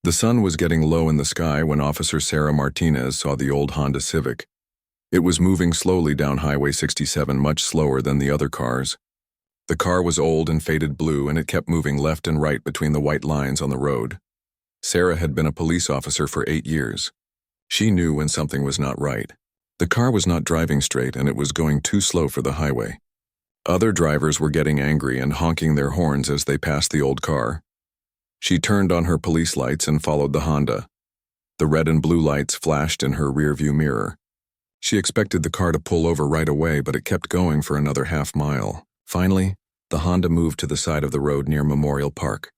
The sun was getting low in the sky when Officer Sarah Martinez saw the old Honda Civic. It was moving slowly down Highway 67, much slower than the other cars. The car was old and faded blue, and it kept moving left and right between the white lines on the road. Sarah had been a police officer for 8 years. She knew when something was not right. The car was not driving straight, and it was going too slow for the highway. Other drivers were getting angry and honking their horns as they passed the old car. She turned on her police lights and followed the Honda. The red and blue lights flashed in her rearview mirror. She expected the car to pull over right away, but it kept going for another half-mile. Finally, the Honda moved to the side of the road near Memorial Park.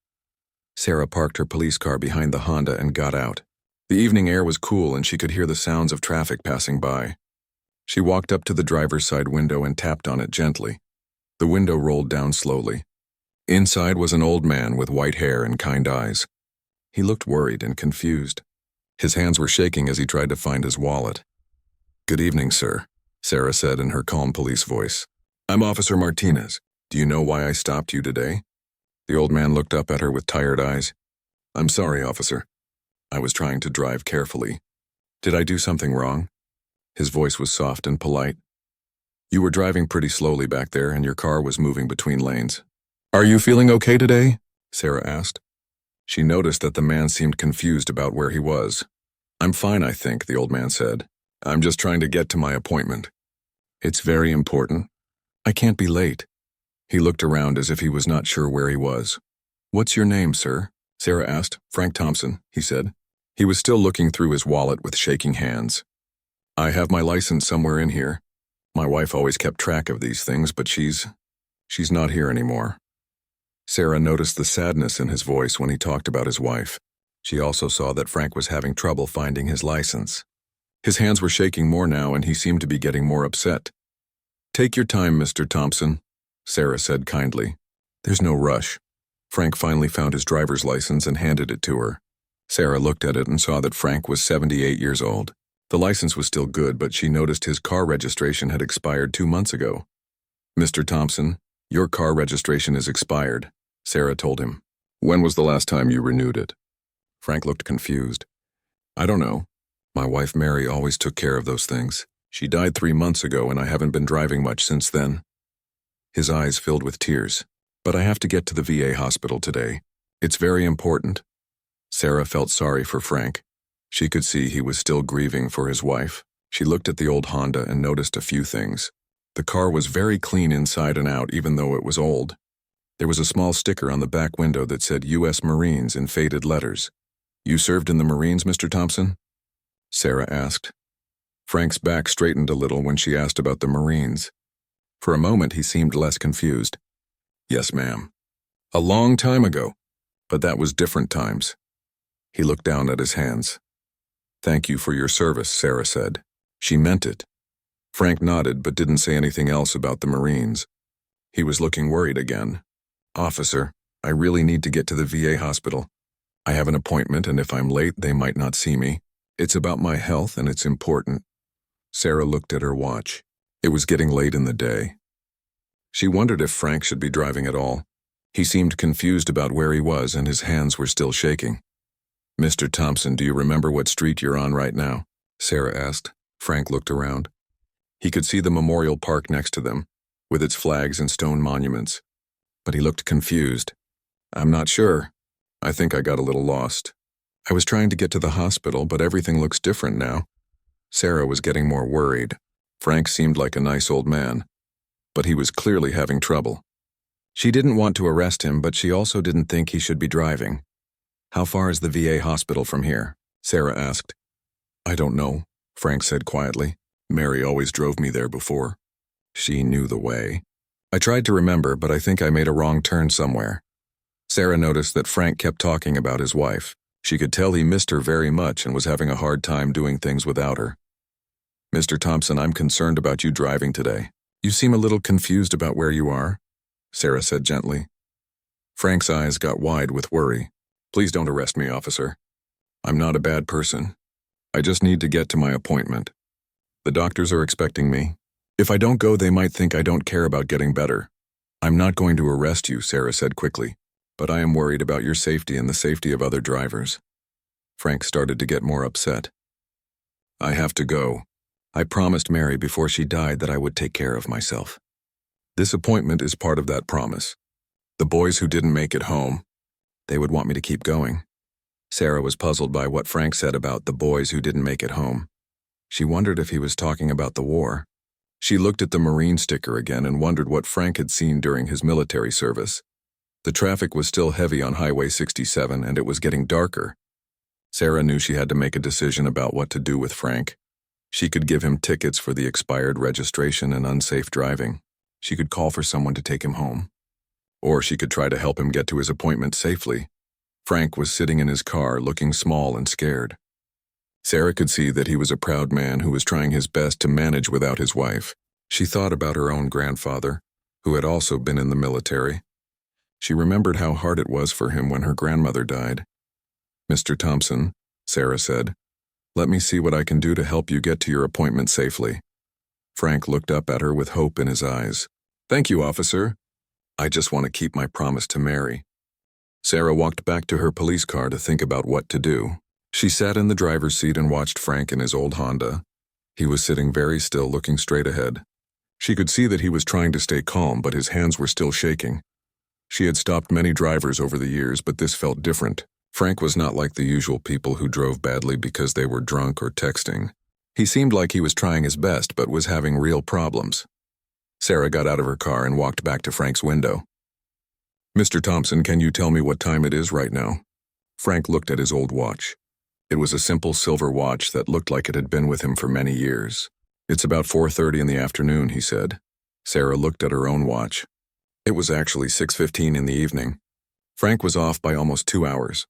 Sarah parked her police car behind the Honda and got out. The evening air was cool, and she could hear the sounds of traffic passing by. She walked up to the driver's side window and tapped on it gently. The window rolled down slowly. Inside was an old man with white hair and kind eyes. He looked worried and confused. His hands were shaking as he tried to find his wallet. "Good evening, sir," Sarah said in her calm police voice. "I'm Officer Martinez. Do you know why I stopped you today?" The old man looked up at her with tired eyes. "I'm sorry, officer. I was trying to drive carefully. Did I do something wrong?" His voice was soft and polite. "You were driving pretty slowly back there, and your car was moving between lanes." "Are you feeling okay today?" Sarah asked. She noticed that the man seemed confused about where he was. "I'm fine, I think," the old man said. "I'm just trying to get to my appointment." "It's very important. I can't be late." He looked around as if he was not sure where he was. "What's your name, sir?" Sarah asked. "Frank Thompson," he said. He was still looking through his wallet with shaking hands. "I have my license somewhere in here. My wife always kept track of these things, but she's not here anymore." Sarah noticed the sadness in his voice when he talked about his wife. She also saw that Frank was having trouble finding his license. His hands were shaking more now, and he seemed to be getting more upset. "Take your time, Mr. Thompson," Sarah said kindly. "There's no rush." Frank finally found his driver's license and handed it to her. Sarah looked at it and saw that Frank was 78 years old. The license was still good, but she noticed his car registration had expired 2 months ago. "Mr. Thompson, your car registration is expired," Sarah told him. "When was the last time you renewed it?" Frank looked confused. "I don't know. My wife Mary always took care of those things. She died 3 months ago, and I haven't been driving much since then." His eyes filled with tears. "But I have to get to the VA hospital today. It's very important." Sarah felt sorry for Frank. She could see he was still grieving for his wife. She looked at the old Honda and noticed a few things. The car was very clean inside and out, even though it was old. There was a small sticker on the back window that said U.S. Marines in faded letters. "You served in the Marines, Mr. Thompson?" Sarah asked. Frank's back straightened a little when she asked about the Marines. For a moment, he seemed less confused. "Yes, ma'am. A long time ago, but that was different times." He looked down at his hands. "Thank you for your service," Sarah said. She meant it. Frank nodded but didn't say anything else about the Marines. He was looking worried again. "Officer, I really need to get to the VA hospital. I have an appointment, and if I'm late, they might not see me. It's about my health, and it's important." Sarah looked at her watch. It was getting late in the day. She wondered if Frank should be driving at all. He seemed confused about where he was, and his hands were still shaking. "Mr. Thompson, do you remember what street you're on right now?" Sarah asked. Frank looked around. He could see the Memorial Park next to them, with its flags and stone monuments. But he looked confused. "I'm not sure. I think I got a little lost. I was trying to get to the hospital, but everything looks different now." Sarah was getting more worried. Frank seemed like a nice old man, but he was clearly having trouble. She didn't want to arrest him, but she also didn't think he should be driving. "How far is the VA hospital from here?" Sarah asked. "I don't know," Frank said quietly. "Mary always drove me there before. She knew the way. I tried to remember, but I think I made a wrong turn somewhere." Sarah noticed that Frank kept talking about his wife. She could tell he missed her very much and was having a hard time doing things without her. "Mr. Thompson, I'm concerned about you driving today. You seem a little confused about where you are," Sarah said gently. Frank's eyes got wide with worry. "Please don't arrest me, officer. I'm not a bad person. I just need to get to my appointment. The doctors are expecting me. If I don't go, they might think I don't care about getting better." "I'm not going to arrest you," Sarah said quickly, "but I am worried about your safety and the safety of other drivers." Frank started to get more upset. I have to go. I promised Mary before she died that I would take care of myself. This appointment is part of that promise. The boys who didn't make it home, they would want me to keep going. Sarah was puzzled by what Frank said about the boys who didn't make it home. She wondered if he was talking about the war. She looked at the Marine sticker again and wondered what Frank had seen during his military service. The traffic was still heavy on Highway 67 and it was getting darker. Sarah knew she had to make a decision about what to do with Frank. She could give him tickets for the expired registration and unsafe driving. She could call for someone to take him home. Or she could try to help him get to his appointment safely. Frank was sitting in his car looking small and scared. Sarah could see that he was a proud man who was trying his best to manage without his wife. She thought about her own grandfather, who had also been in the military. She remembered how hard it was for him when her grandmother died. Mr. Thompson, Sarah said, let me see what I can do to help you get to your appointment safely. Frank looked up at her with hope in his eyes. Thank you, officer. I just want to keep my promise to Mary. Sarah walked back to her police car to think about what to do. She sat in the driver's seat and watched Frank in his old Honda. He was sitting very still, looking straight ahead. She could see that he was trying to stay calm, but his hands were still shaking. She had stopped many drivers over the years, but this felt different. Frank was not like the usual people who drove badly because they were drunk or texting. He seemed like he was trying his best, but was having real problems. Sarah got out of her car and walked back to Frank's window. Mr. Thompson, can you tell me what time it is right now? Frank looked at his old watch. It was a simple silver watch that looked like it had been with him for many years. It's about 4:30 in the afternoon, he said. Sarah looked at her own watch. It was actually 6:15 in the evening. Frank was off by almost 2 hours.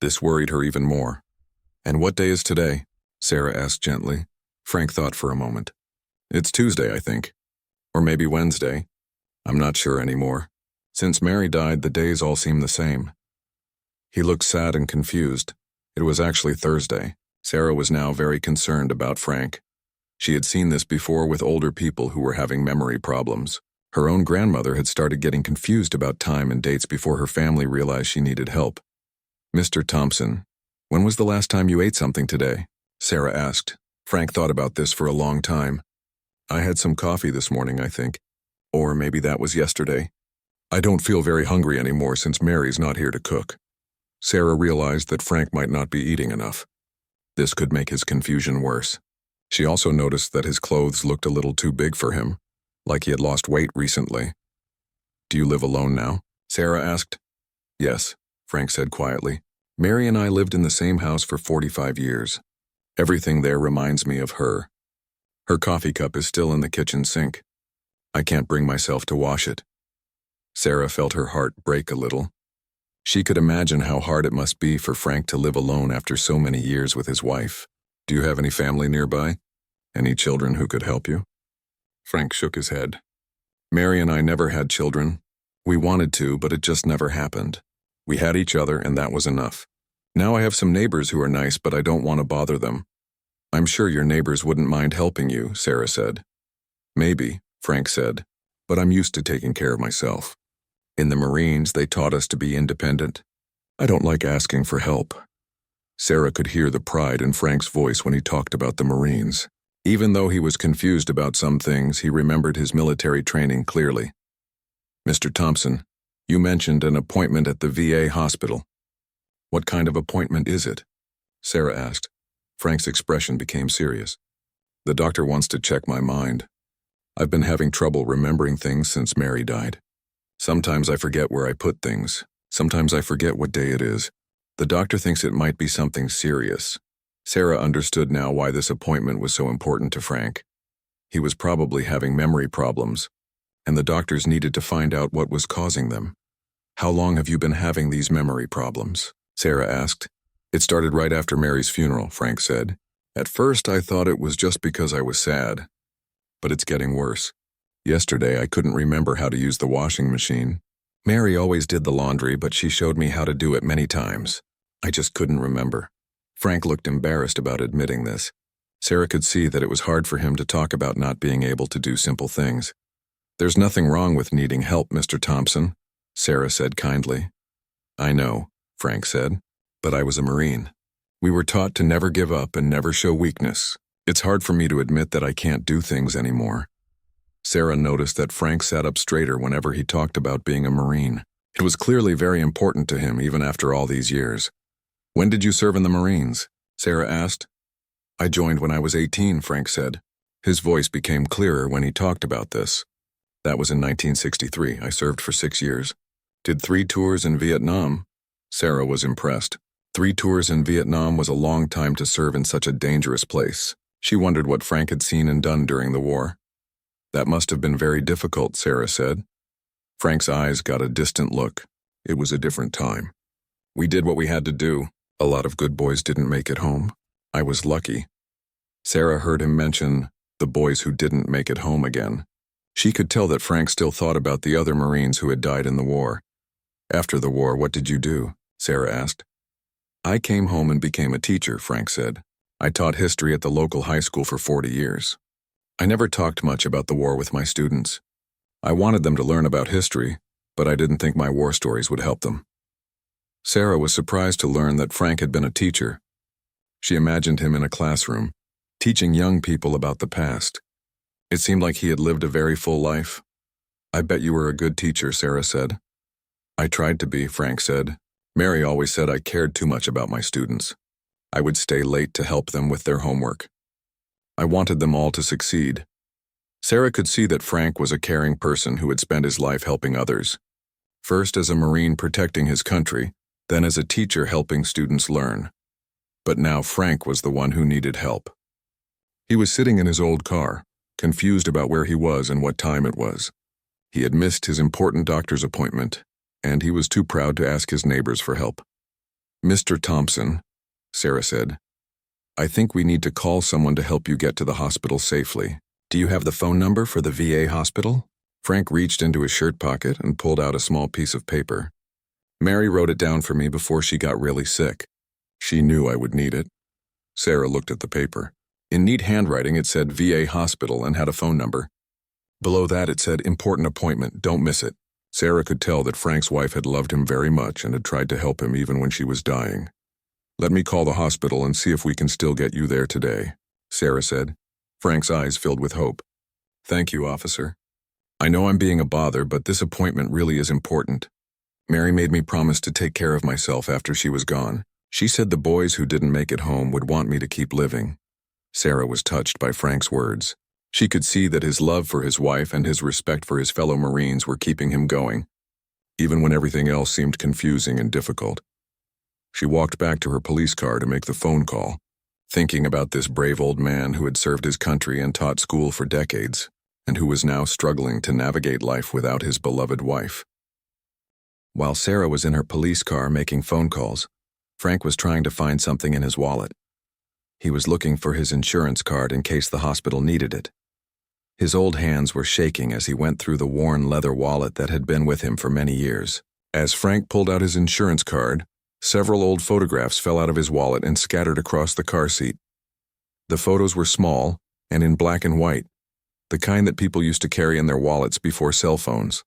This worried her even more. And what day is today? Sarah asked gently. Frank thought for a moment. It's Tuesday, I think. Or maybe Wednesday. I'm not sure anymore. Since Mary died, the days all seem the same. He looked sad and confused. It was actually Thursday. Sarah was now very concerned about Frank. She had seen this before with older people who were having memory problems. Her own grandmother had started getting confused about time and dates before her family realized she needed help. Mr. Thompson, when was the last time you ate something today? Sarah asked. Frank thought about this for a long time. I had some coffee this morning, I think. Or maybe that was yesterday. I don't feel very hungry anymore since Mary's not here to cook. Sarah realized that Frank might not be eating enough. This could make his confusion worse. She also noticed that his clothes looked a little too big for him, like he had lost weight recently. Do you live alone now? Sarah asked. Yes, Frank said quietly. Mary and I lived in the same house for 45 years. Everything there reminds me of her. Her coffee cup is still in the kitchen sink. I can't bring myself to wash it. Sarah felt her heart break a little. She could imagine how hard it must be for Frank to live alone after so many years with his wife. Do you have any family nearby? Any children who could help you? Frank shook his head. Mary and I never had children. We wanted to, but it just never happened. We had each other, and that was enough. Now I have some neighbors who are nice, but I don't want to bother them. I'm sure your neighbors wouldn't mind helping you, Sarah said. Maybe, Frank said, but I'm used to taking care of myself. In the Marines, they taught us to be independent. I don't like asking for help. Sarah could hear the pride in Frank's voice when he talked about the Marines. Even though he was confused about some things, he remembered his military training clearly. Mr. Thompson, you mentioned an appointment at the VA hospital. What kind of appointment is it? Sarah asked. Frank's expression became serious. The doctor wants to check my mind. I've been having trouble remembering things since Mary died. Sometimes I forget where I put things. Sometimes I forget what day it is. The doctor thinks it might be something serious. Sarah understood now why this appointment was so important to Frank. He was probably having memory problems, and the doctors needed to find out what was causing them. How long have you been having these memory problems? Sarah asked. It started right after Mary's funeral, Frank said. At first I thought it was just because I was sad, but it's getting worse. Yesterday I couldn't remember how to use the washing machine. Mary always did the laundry, but she showed me how to do it many times. I just couldn't remember. Frank looked embarrassed about admitting this. Sarah could see that it was hard for him to talk about not being able to do simple things. There's nothing wrong with needing help, Mr. Thompson, Sarah said kindly. I know, Frank said, but I was a Marine. We were taught to never give up and never show weakness. It's hard for me to admit that I can't do things anymore. Sarah noticed that Frank sat up straighter whenever he talked about being a Marine. It was clearly very important to him even after all these years. When did you serve in the Marines? Sarah asked. I joined when I was 18, Frank said. His voice became clearer when he talked about this. That was in 1963. I served for 6 years. Did 3 tours in Vietnam? Sarah was impressed. 3 tours in Vietnam was a long time to serve in such a dangerous place. She wondered what Frank had seen and done during the war. That must have been very difficult, Sarah said. Frank's eyes got a distant look. It was a different time. We did what we had to do. A lot of good boys didn't make it home. I was lucky. Sarah heard him mention the boys who didn't make it home again. She could tell that Frank still thought about the other Marines who had died in the war. After the war, what did you do? Sarah asked. I came home and became a teacher, Frank said. I taught history at the local high school for 40 years. I never talked much about the war with my students. I wanted them to learn about history, but I didn't think my war stories would help them. Sarah was surprised to learn that Frank had been a teacher. She imagined him in a classroom, teaching young people about the past. It seemed like he had lived a very full life. I bet you were a good teacher, Sarah said. I tried to be, Frank said. Mary always said I cared too much about my students. I would stay late to help them with their homework. I wanted them all to succeed. Sarah could see that Frank was a caring person who had spent his life helping others. First as a Marine protecting his country, then as a teacher helping students learn. But now Frank was the one who needed help. He was sitting in his old car, confused about where he was and what time it was. He had missed his important doctor's appointment, and he was too proud to ask his neighbors for help. Mr. Thompson, Sarah said, I think we need to call someone to help you get to the hospital safely. Do you have the phone number for the VA hospital? Frank reached into his shirt pocket and pulled out a small piece of paper. Mary wrote it down for me before she got really sick. She knew I would need it. Sarah looked at the paper. In neat handwriting, it said VA hospital and had a phone number. Below that, it said important appointment, don't miss it. Sarah could tell that Frank's wife had loved him very much and had tried to help him even when she was dying. Let me call the hospital and see if we can still get you there today, Sarah said. Frank's eyes filled with hope. Thank you, officer. I know I'm being a bother, but this appointment really is important. Mary made me promise to take care of myself after she was gone. She said the boys who didn't make it home would want me to keep living. Sarah was touched by Frank's words. She could see that his love for his wife and his respect for his fellow Marines were keeping him going, even when everything else seemed confusing and difficult. She walked back to her police car to make the phone call, thinking about this brave old man who had served his country and taught school for decades, and who was now struggling to navigate life without his beloved wife. While Sarah was in her police car making phone calls, Frank was trying to find something in his wallet. He was looking for his insurance card in case the hospital needed it. His old hands were shaking as he went through the worn leather wallet that had been with him for many years. As Frank pulled out his insurance card, several old photographs fell out of his wallet and scattered across the car seat. The photos were small and in black and white, the kind that people used to carry in their wallets before cell phones.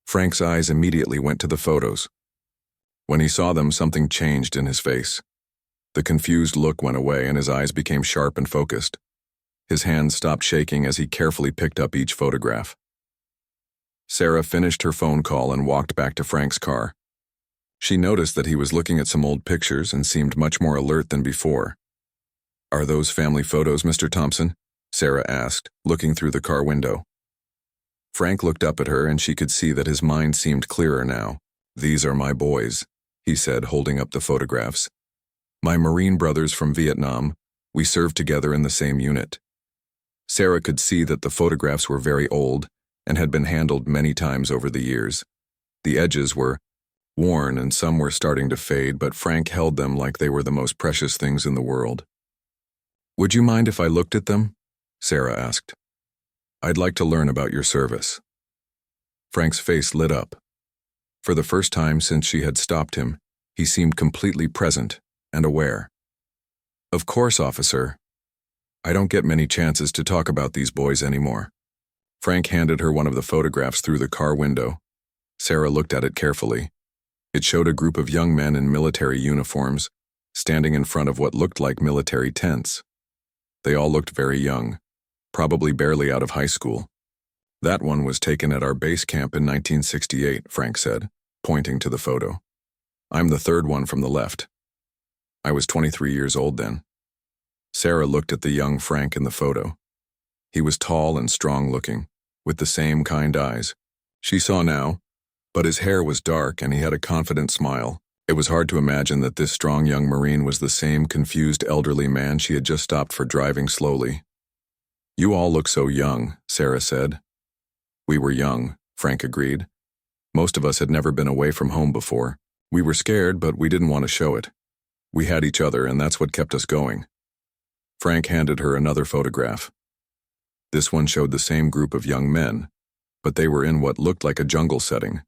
Frank's eyes immediately went to the photos. When he saw them, something changed in his face. The confused look went away and his eyes became sharp and focused. His hands stopped shaking as he carefully picked up each photograph. Sarah finished her phone call and walked back to Frank's car. She noticed that he was looking at some old pictures and seemed much more alert than before. Are those family photos, Mr. Thompson? Sarah asked, looking through the car window. Frank looked up at her and she could see that his mind seemed clearer now. These are my boys, he said, holding up the photographs. My Marine brothers from Vietnam, we served together in the same unit. Sarah could see that the photographs were very old and had been handled many times over the years. The edges were worn and some were starting to fade, but Frank held them like they were the most precious things in the world. Would you mind if I looked at them? Sarah asked. I'd like to learn about your service. Frank's face lit up. For the first time since she had stopped him, he seemed completely present and aware. Of course, officer. I don't get many chances to talk about these boys anymore. Frank handed her one of the photographs through the car window. Sarah looked at it carefully. It showed a group of young men in military uniforms, standing in front of what looked like military tents. They all looked very young, probably barely out of high school. That one was taken at our base camp in 1968, Frank said, pointing to the photo. I'm the third one from the left. I was 23 years old then. Sarah looked at the young Frank in the photo. He was tall and strong-looking, with the same kind eyes. She saw now, but his hair was dark and he had a confident smile. It was hard to imagine that this strong young Marine was the same confused elderly man she had just stopped for driving slowly. You all look so young, Sarah said. We were young, Frank agreed. Most of us had never been away from home before. We were scared, but we didn't want to show it. We had each other, and that's what kept us going. Frank handed her another photograph. This one showed the same group of young men, but they were in what looked like a jungle setting.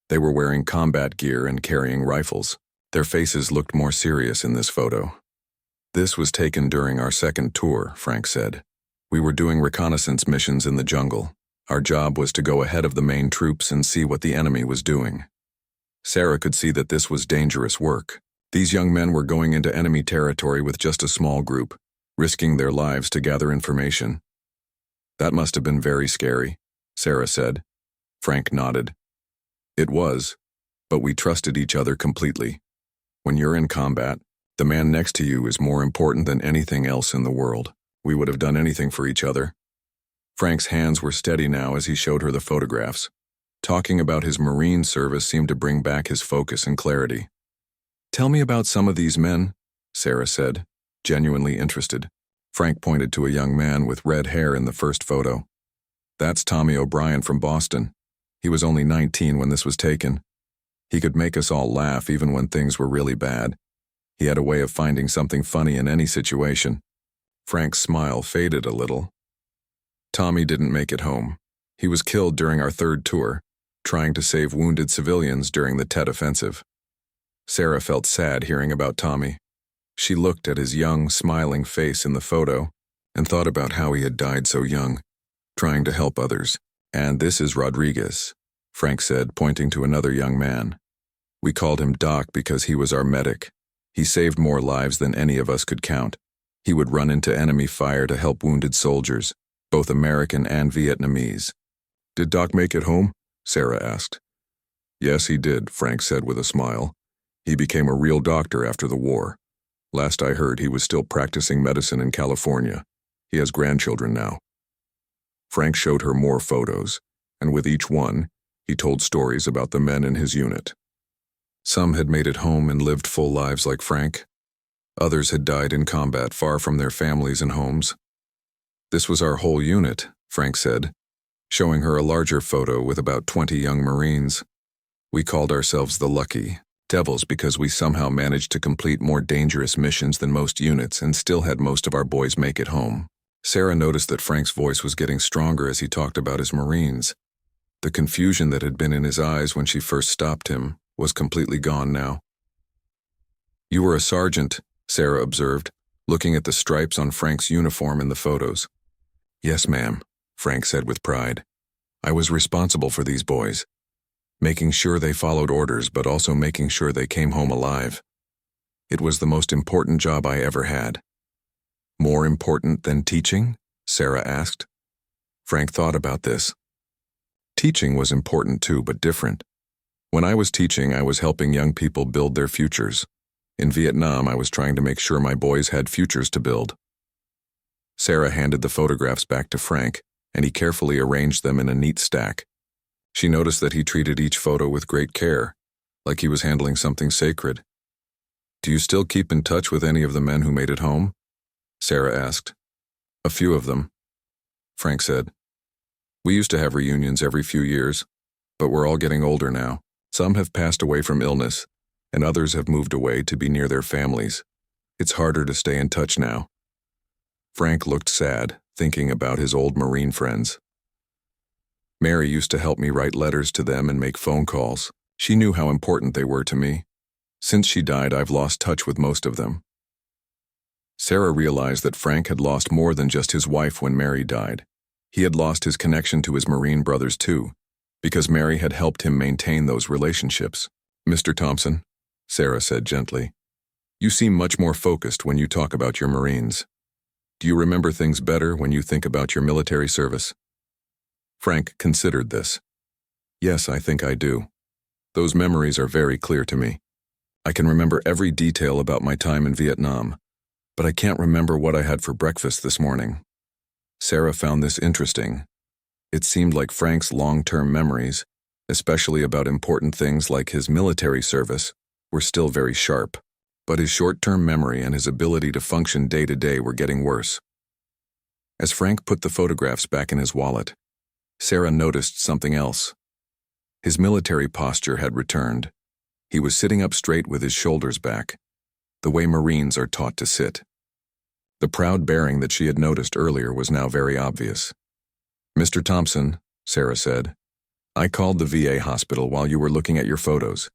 They were wearing combat gear and carrying rifles. Their faces looked more serious in this photo. This was taken during our second tour, Frank said. We were doing reconnaissance missions in the jungle. Our job was to go ahead of the main troops and see what the enemy was doing. Sarah could see that this was dangerous work. These young men were going into enemy territory with just a small group, risking their lives to gather information. That must have been very scary, Sarah said. Frank nodded. It was, but we trusted each other completely. When you're in combat, the man next to you is more important than anything else in the world. We would have done anything for each other. Frank's hands were steady now as he showed her the photographs. Talking about his Marine service seemed to bring back his focus and clarity. Tell me about some of these men, Sarah said, genuinely interested. Frank pointed to a young man with red hair in the first photo. That's Tommy O'Brien from Boston. He was only 19 when this was taken. He could make us all laugh even when things were really bad. He had a way of finding something funny in any situation. Frank's smile faded a little. Tommy didn't make it home. He was killed during our third tour, trying to save wounded civilians during the Tet Offensive. Sarah felt sad hearing about Tommy. She looked at his young, smiling face in the photo and thought about how he had died so young, trying to help others. And this is Rodriguez, Frank said, pointing to another young man. We called him Doc because he was our medic. He saved more lives than any of us could count. He would run into enemy fire to help wounded soldiers, both American and Vietnamese. Did Doc make it home? Sarah asked. Yes, he did, Frank said with a smile. He became a real doctor after the war. Last I heard, he was still practicing medicine in California. He has grandchildren now. Frank showed her more photos, and with each one, he told stories about the men in his unit. Some had made it home and lived full lives like Frank. Others had died in combat far from their families and homes. This was our whole unit, Frank said, showing her a larger photo with about 20 young Marines. We called ourselves the Lucky Devils because we somehow managed to complete more dangerous missions than most units and still had most of our boys make it home. Sarah noticed that Frank's voice was getting stronger as he talked about his Marines. The confusion that had been in his eyes when she first stopped him was completely gone now. You were a sergeant, Sarah observed, looking at the stripes on Frank's uniform in the photos. Yes, ma'am, Frank said with pride. I was responsible for these boys, making sure they followed orders but also making sure they came home alive. It was the most important job I ever had. More important than teaching? Sarah asked. Frank thought about this. Teaching was important too, but different. When I was teaching, I was helping young people build their futures. In Vietnam, I was trying to make sure my boys had futures to build. Sarah handed the photographs back to Frank, and he carefully arranged them in a neat stack. She noticed that he treated each photo with great care, like he was handling something sacred. Do you still keep in touch with any of the men who made it home? Sarah asked. A few of them, Frank said. We used to have reunions every few years, but we're all getting older now. Some have passed away from illness, and others have moved away to be near their families. It's harder to stay in touch now. Frank looked sad, thinking about his old Marine friends. Mary used to help me write letters to them and make phone calls. She knew how important they were to me. Since she died, I've lost touch with most of them. Sarah realized that Frank had lost more than just his wife when Mary died. He had lost his connection to his Marine brothers too, because Mary had helped him maintain those relationships. Mr. Thompson, Sarah said gently, You seem much more focused when you talk about your Marines. Do you remember things better when you think about your military service? Frank considered this. Yes, I think I do. Those memories are very clear to me. I can remember every detail about my time in Vietnam, but I can't remember what I had for breakfast this morning. Sarah found this interesting. It seemed like Frank's long-term memories, especially about important things like his military service, were still very sharp, but his short-term memory and his ability to function day-to-day were getting worse. As Frank put the photographs back in his wallet, Sarah noticed something else. His military posture had returned. He was sitting up straight with his shoulders back, the way Marines are taught to sit. The proud bearing that she had noticed earlier was now very obvious. "Mr. Thompson," Sarah said, "I called the VA hospital while you were looking at your photos.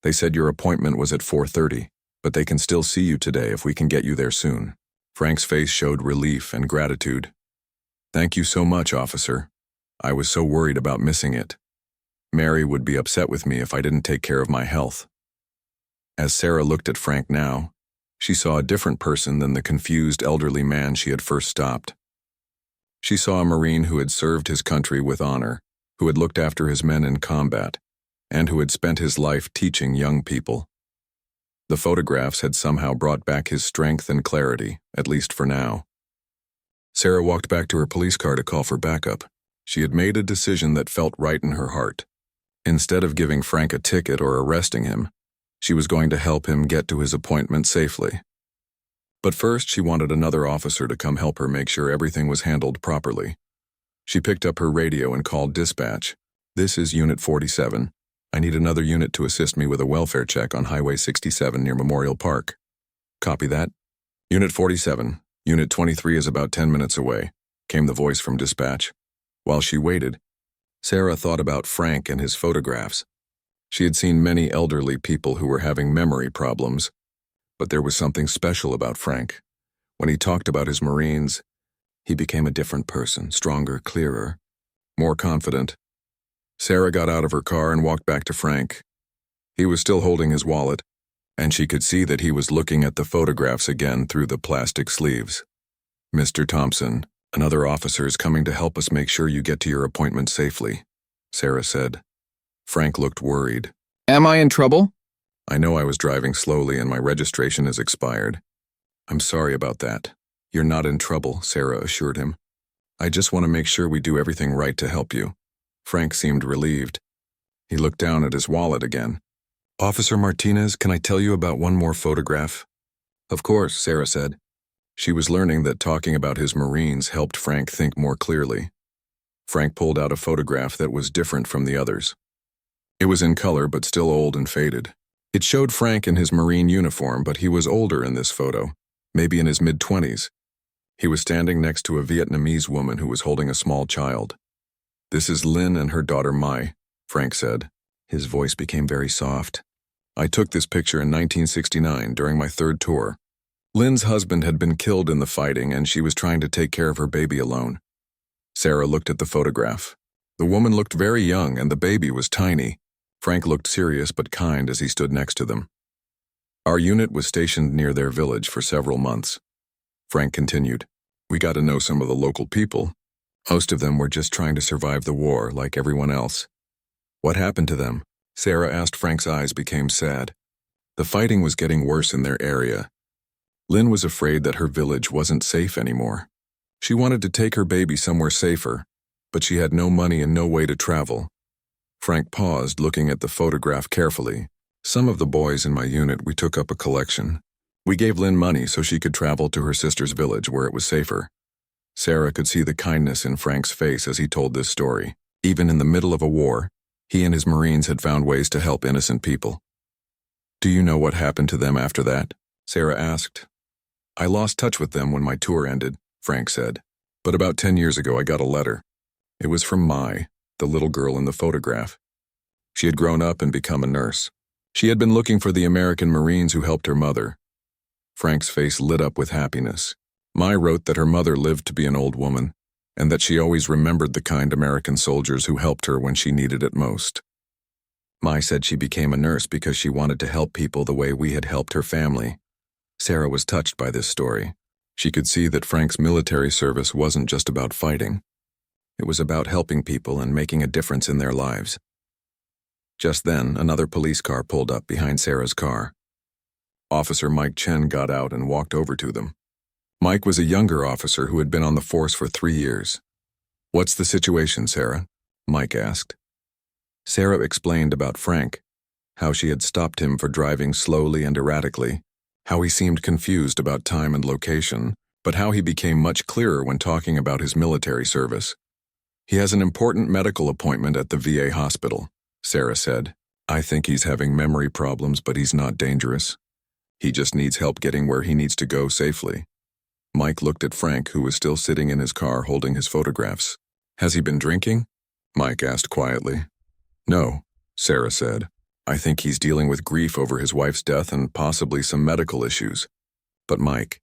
They said your appointment was at 4:30, but they can still see you today if we can get you there soon." Frank's face showed relief and gratitude. "Thank you so much, officer. I was so worried about missing it. Mary would be upset with me if I didn't take care of my health." As Sarah looked at Frank now, she saw a different person than the confused elderly man she had first stopped. She saw a Marine who had served his country with honor, who had looked after his men in combat, and who had spent his life teaching young people. The photographs had somehow brought back his strength and clarity, at least for now. Sarah walked back to her police car to call for backup. She had made a decision that felt right in her heart. Instead of giving Frank a ticket or arresting him, she was going to help him get to his appointment safely. But first, she wanted another officer to come help her make sure everything was handled properly. She picked up her radio and called dispatch. "This is Unit 47. I need another unit to assist me with a welfare check on Highway 67 near Memorial Park." "Copy that." "Unit 47. Unit 23 is about 10 minutes away," came the voice from dispatch. While she waited, Sarah thought about Frank and his photographs. She had seen many elderly people who were having memory problems, but there was something special about Frank. When he talked about his Marines, he became a different person, stronger, clearer, more confident. Sarah got out of her car and walked back to Frank. He was still holding his wallet, and she could see that he was looking at the photographs again through the plastic sleeves. "Mr. Thompson, another officer is coming to help us make sure you get to your appointment safely," Sarah said. Frank looked worried. "Am I in trouble?" "I know I was driving slowly and my registration is expired." "I'm sorry about that. You're not in trouble," Sarah assured him. "I just want to make sure we do everything right to help you." Frank seemed relieved. He looked down at his wallet again. "Officer Martinez, can I tell you about one more photograph?" "Of course," Sarah said. She was learning that talking about his Marines helped Frank think more clearly. Frank pulled out a photograph that was different from the others. It was in color but still old and faded. It showed Frank in his Marine uniform, but he was older in this photo, maybe in his mid-20s. He was standing next to a Vietnamese woman who was holding a small child. "This is Lynn and her daughter Mai," Frank said. His voice became very soft. "I took this picture in 1969 during my third tour. Lynn's husband had been killed in the fighting and she was trying to take care of her baby alone." Sarah looked at the photograph. The woman looked very young and the baby was tiny. Frank looked serious but kind as he stood next to them. "Our unit was stationed near their village for several months." Frank continued. "We got to know some of the local people. Most of them were just trying to survive the war like everyone else." "What happened to them?" Sarah asked. Frank's eyes became sad. "The fighting was getting worse in their area. Lynn was afraid that her village wasn't safe anymore. She wanted to take her baby somewhere safer, but she had no money and no way to travel." Frank paused, looking at the photograph carefully. "Some of the boys in my unit, we took up a collection. We gave Lynn money so she could travel to her sister's village where it was safer." Sarah could see the kindness in Frank's face as he told this story. Even in the middle of a war, he and his Marines had found ways to help innocent people. "Do you know what happened to them after that?" Sarah asked. "I lost touch with them when my tour ended," Frank said. "But about 10 years ago I got a letter. It was from Mai, the little girl in the photograph. She had grown up and become a nurse. She had been looking for the American Marines who helped her mother." Frank's face lit up with happiness. Mai wrote that her mother lived to be an old woman, and that she always remembered the kind American soldiers who helped her when she needed it most. Mai said she became a nurse because she wanted to help people the way we had helped her family. Sarah was touched by this story. She could see that Frank's military service wasn't just about fighting. It was about helping people and making a difference in their lives. Just then, another police car pulled up behind Sarah's car. Officer Mike Chen got out and walked over to them. Mike was a younger officer who had been on the force for 3 years. "What's the situation, Sarah?" Mike asked. Sarah explained about Frank, how she had stopped him for driving slowly and erratically, how he seemed confused about time and location, but how he became much clearer when talking about his military service. "He has an important medical appointment at the VA hospital," Sarah said. "I think he's having memory problems, but he's not dangerous. He just needs help getting where he needs to go safely." Mike looked at Frank, who was still sitting in his car holding his photographs. "Has he been drinking?" Mike asked quietly. "No," Sarah said. "I think he's dealing with grief over his wife's death and possibly some medical issues. But Mike,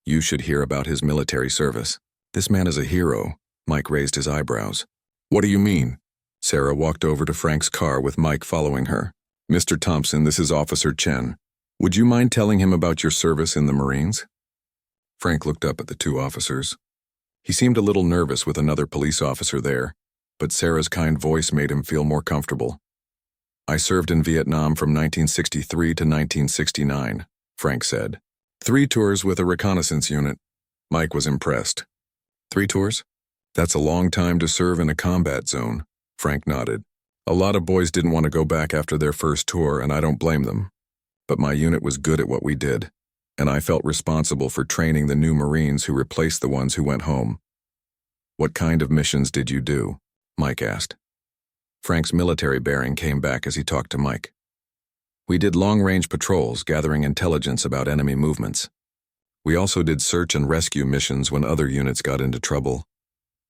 you should hear about his military service. This man is a hero." Mike raised his eyebrows. "What do you mean?" Sarah walked over to Frank's car with Mike following her. "Mr. Thompson, this is Officer Chen. Would you mind telling him about your service in the Marines?" Frank looked up at the two officers. He seemed a little nervous with another police officer there, but Sarah's kind voice made him feel more comfortable. "I served in Vietnam from 1963 to 1969, Frank said. 3 tours with a reconnaissance unit." Mike was impressed. 3 tours? That's a long time to serve in a combat zone, Frank nodded. "A lot of boys didn't want to go back after their first tour, and I don't blame them. But my unit was good at what we did, and I felt responsible for training the new Marines who replaced the ones who went home." "What kind of missions did you do?" Mike asked. Frank's military bearing came back as he talked to Mike. "We did long-range patrols, gathering intelligence about enemy movements. We also did search and rescue missions when other units got into trouble."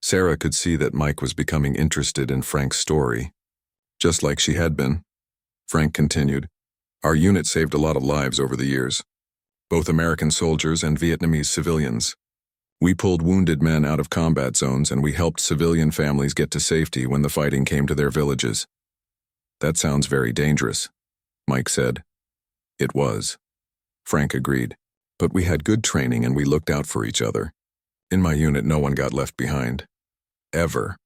Sarah could see that Mike was becoming interested in Frank's story, just like she had been. Frank continued, "Our unit saved a lot of lives over the years, both American soldiers and Vietnamese civilians. We pulled wounded men out of combat zones and we helped civilian families get to safety when the fighting came to their villages." "That sounds very dangerous," Mike said. "It was," Frank agreed. "But we had good training and we looked out for each other. In my unit, no one got left behind. Ever."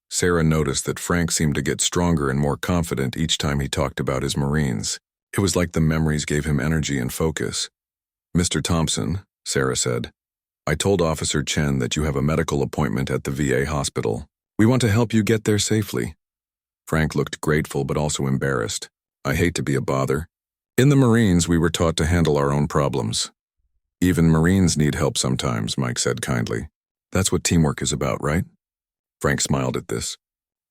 Sarah noticed that Frank seemed to get stronger and more confident each time he talked about his Marines. It was like the memories gave him energy and focus. "Mr. Thompson," Sarah said, "I told Officer Chen that you have a medical appointment at the VA hospital. We want to help you get there safely." Frank looked grateful but also embarrassed. "I hate to be a bother. In the Marines, we were taught to handle our own problems." "Even Marines need help sometimes," Mike said kindly. "That's what teamwork is about, right?" Frank smiled at this.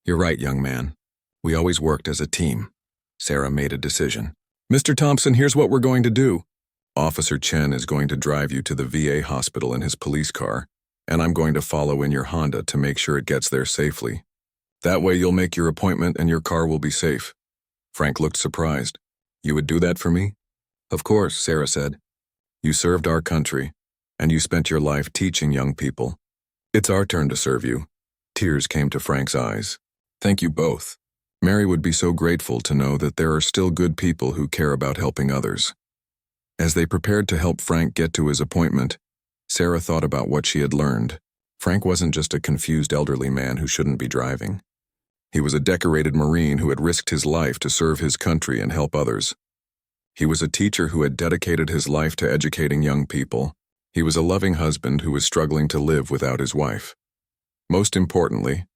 "You're right, young man. We always worked as a team." Sarah made a decision. "Mr. Thompson, here's what we're going to do. Officer Chen is going to drive you to the VA hospital in his police car, and I'm going to follow in your Honda to make sure it gets there safely. That way you'll make your appointment and your car will be safe." Frank looked surprised. "You would do that for me?" "Of course," Sarah said. "You served our country, and you spent your life teaching young people. It's our turn to serve you." Tears came to Frank's eyes. "Thank you both. Mary would be so grateful to know that there are still good people who care about helping others." As they prepared to help Frank get to his appointment, Sarah thought about what she had learned. Frank wasn't just a confused elderly man who shouldn't be driving. He was a decorated Marine who had risked his life to serve his country and help others. He was a teacher who had dedicated his life to educating young people. He was a loving husband who was struggling to live without his wife. Most importantly,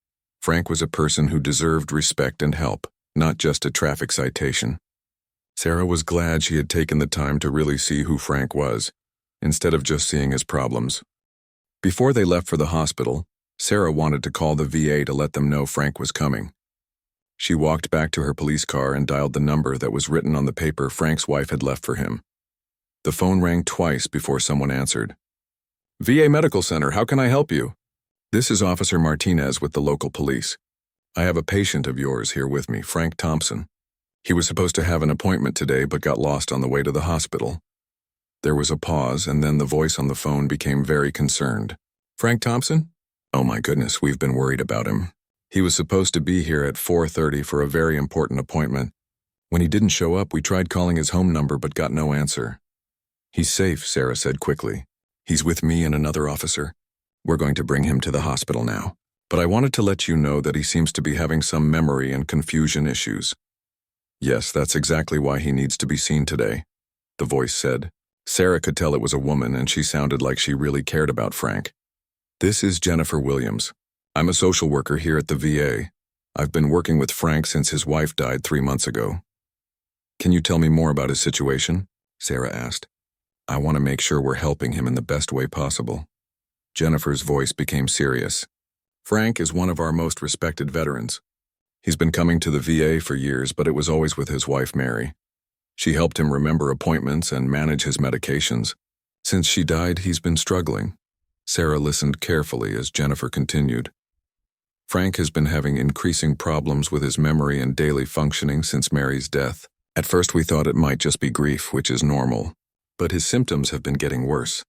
Frank was a person who deserved respect and help, not just a traffic citation. Sarah was glad she had taken the time to really see who Frank was, instead of just seeing his problems. Before they left for the hospital, Sarah wanted to call the VA to let them know Frank was coming. She walked back to her police car and dialed the number that was written on the paper Frank's wife had left for him. The phone rang twice before someone answered. "VA Medical Center, how can I help you?" "This is Officer Martinez with the local police. I have a patient of yours here with me, Frank Thompson. He was supposed to have an appointment today but got lost on the way to the hospital." There was a pause, and then the voice on the phone became very concerned. "Frank Thompson? Oh my goodness, we've been worried about him. He was supposed to be here at 4:30 for a very important appointment. When he didn't show up, we tried calling his home number but got no answer. He's safe, Sarah said quickly. He's with me and another officer. We're going to bring him to the hospital now. But I wanted to let you know that he seems to be having some memory and confusion issues. Yes, that's exactly why he needs to be seen today, the voice said. Sarah could tell it was a woman, and she sounded like she really cared about Frank. This is Jennifer Williams. I'm a social worker here at the VA. I've been working with Frank since his wife died 3 months ago. Can you tell me more about his situation? Sarah asked. I want to make sure we're helping him in the best way possible. Jennifer's voice became serious. Frank is one of our most respected veterans. He's been coming to the VA for years, but it was always with his wife, Mary. She helped him remember appointments and manage his medications. Since she died, he's been struggling. Sarah listened carefully as Jennifer continued. Frank has been having increasing problems with his memory and daily functioning since Mary's death. At first we thought it might just be grief, which is normal, but his symptoms have been getting worse.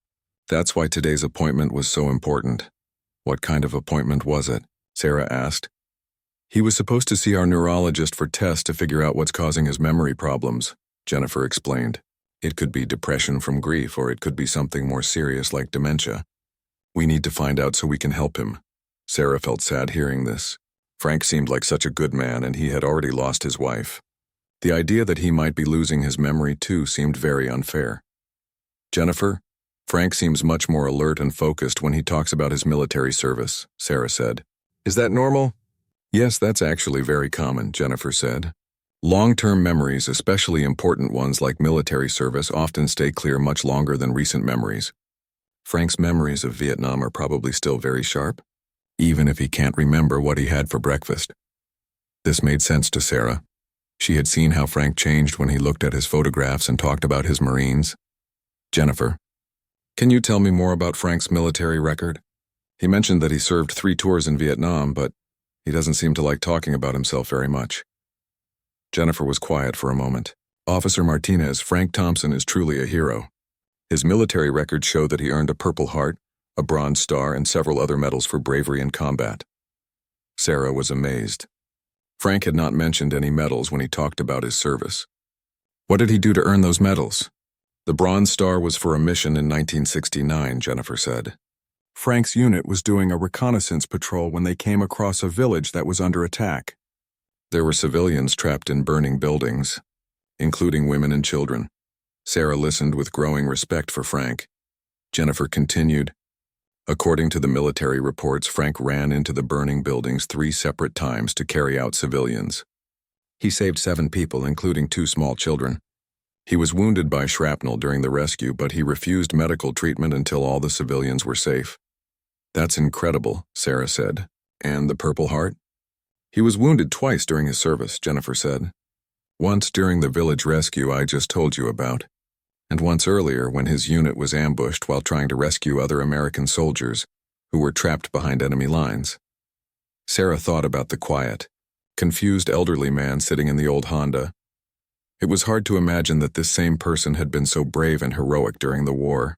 That's why today's appointment was so important. What kind of appointment was it? Sarah asked. He was supposed to see our neurologist for tests to figure out what's causing his memory problems, Jennifer explained. It could be depression from grief, or it could be something more serious like dementia. We need to find out so we can help him. Sarah felt sad hearing this. Frank seemed like such a good man, and he had already lost his wife. The idea that he might be losing his memory too seemed very unfair. Jennifer, Frank seems much more alert and focused when he talks about his military service, Sarah said. Is that normal? Yes, that's actually very common, Jennifer said. Long-term memories, especially important ones like military service, often stay clear much longer than recent memories. Frank's memories of Vietnam are probably still very sharp, even if he can't remember what he had for breakfast. This made sense to Sarah. She had seen how Frank changed when he looked at his photographs and talked about his Marines. Jennifer, can you tell me more about Frank's military record? He mentioned that he served 3 tours in Vietnam, but he doesn't seem to like talking about himself very much. Jennifer was quiet for a moment. Officer Martinez, Frank Thompson is truly a hero. His military records show that he earned a Purple Heart, a Bronze Star, and several other medals for bravery in combat. Sarah was amazed. Frank had not mentioned any medals when he talked about his service. What did he do to earn those medals? The Bronze Star was for a mission in 1969, Jennifer said. Frank's unit was doing a reconnaissance patrol when they came across a village that was under attack. There were civilians trapped in burning buildings, including women and children. Sarah listened with growing respect for Frank. Jennifer continued. According to the military reports, Frank ran into the burning buildings 3 separate times to carry out civilians. He saved 7 people, including 2 small children. He was wounded by shrapnel during the rescue, but he refused medical treatment until all the civilians were safe. That's incredible, Sarah said. And the Purple Heart? He was wounded twice during his service, Jennifer said. Once during the village rescue I just told you about, and once earlier when his unit was ambushed while trying to rescue other American soldiers who were trapped behind enemy lines. Sarah thought about the quiet, confused elderly man sitting in the old Honda. It was hard to imagine that this same person had been so brave and heroic during the war.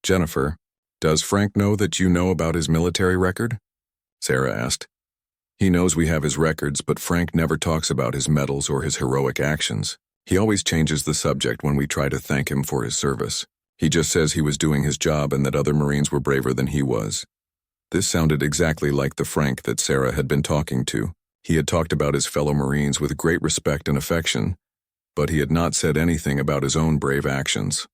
Jennifer, does Frank know that you know about his military record? Sarah asked. He knows we have his records, but Frank never talks about his medals or his heroic actions. He always changes the subject when we try to thank him for his service. He just says he was doing his job and that other Marines were braver than he was. This sounded exactly like the Frank that Sarah had been talking to. He had talked about his fellow Marines with great respect and affection, but he had not said anything about his own brave actions.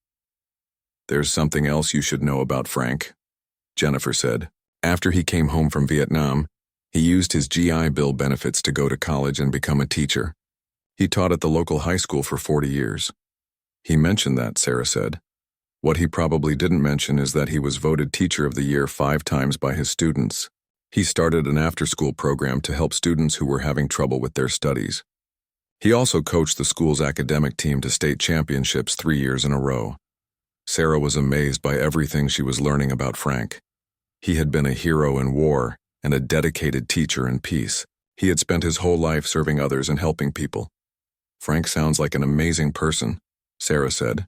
There's something else you should know about Frank, Jennifer said. After he came home from Vietnam, he used his GI Bill benefits to go to college and become a teacher. He taught at the local high school for 40 years. He mentioned that, Sarah said. What he probably didn't mention is that he was voted Teacher of the Year 5 times by his students. He started an after-school program to help students who were having trouble with their studies. He also coached the school's academic team to state championships 3 years in a row. Sarah was amazed by everything she was learning about Frank. He had been a hero in war and a dedicated teacher in peace. He had spent his whole life serving others and helping people. Frank sounds like an amazing person, Sarah said.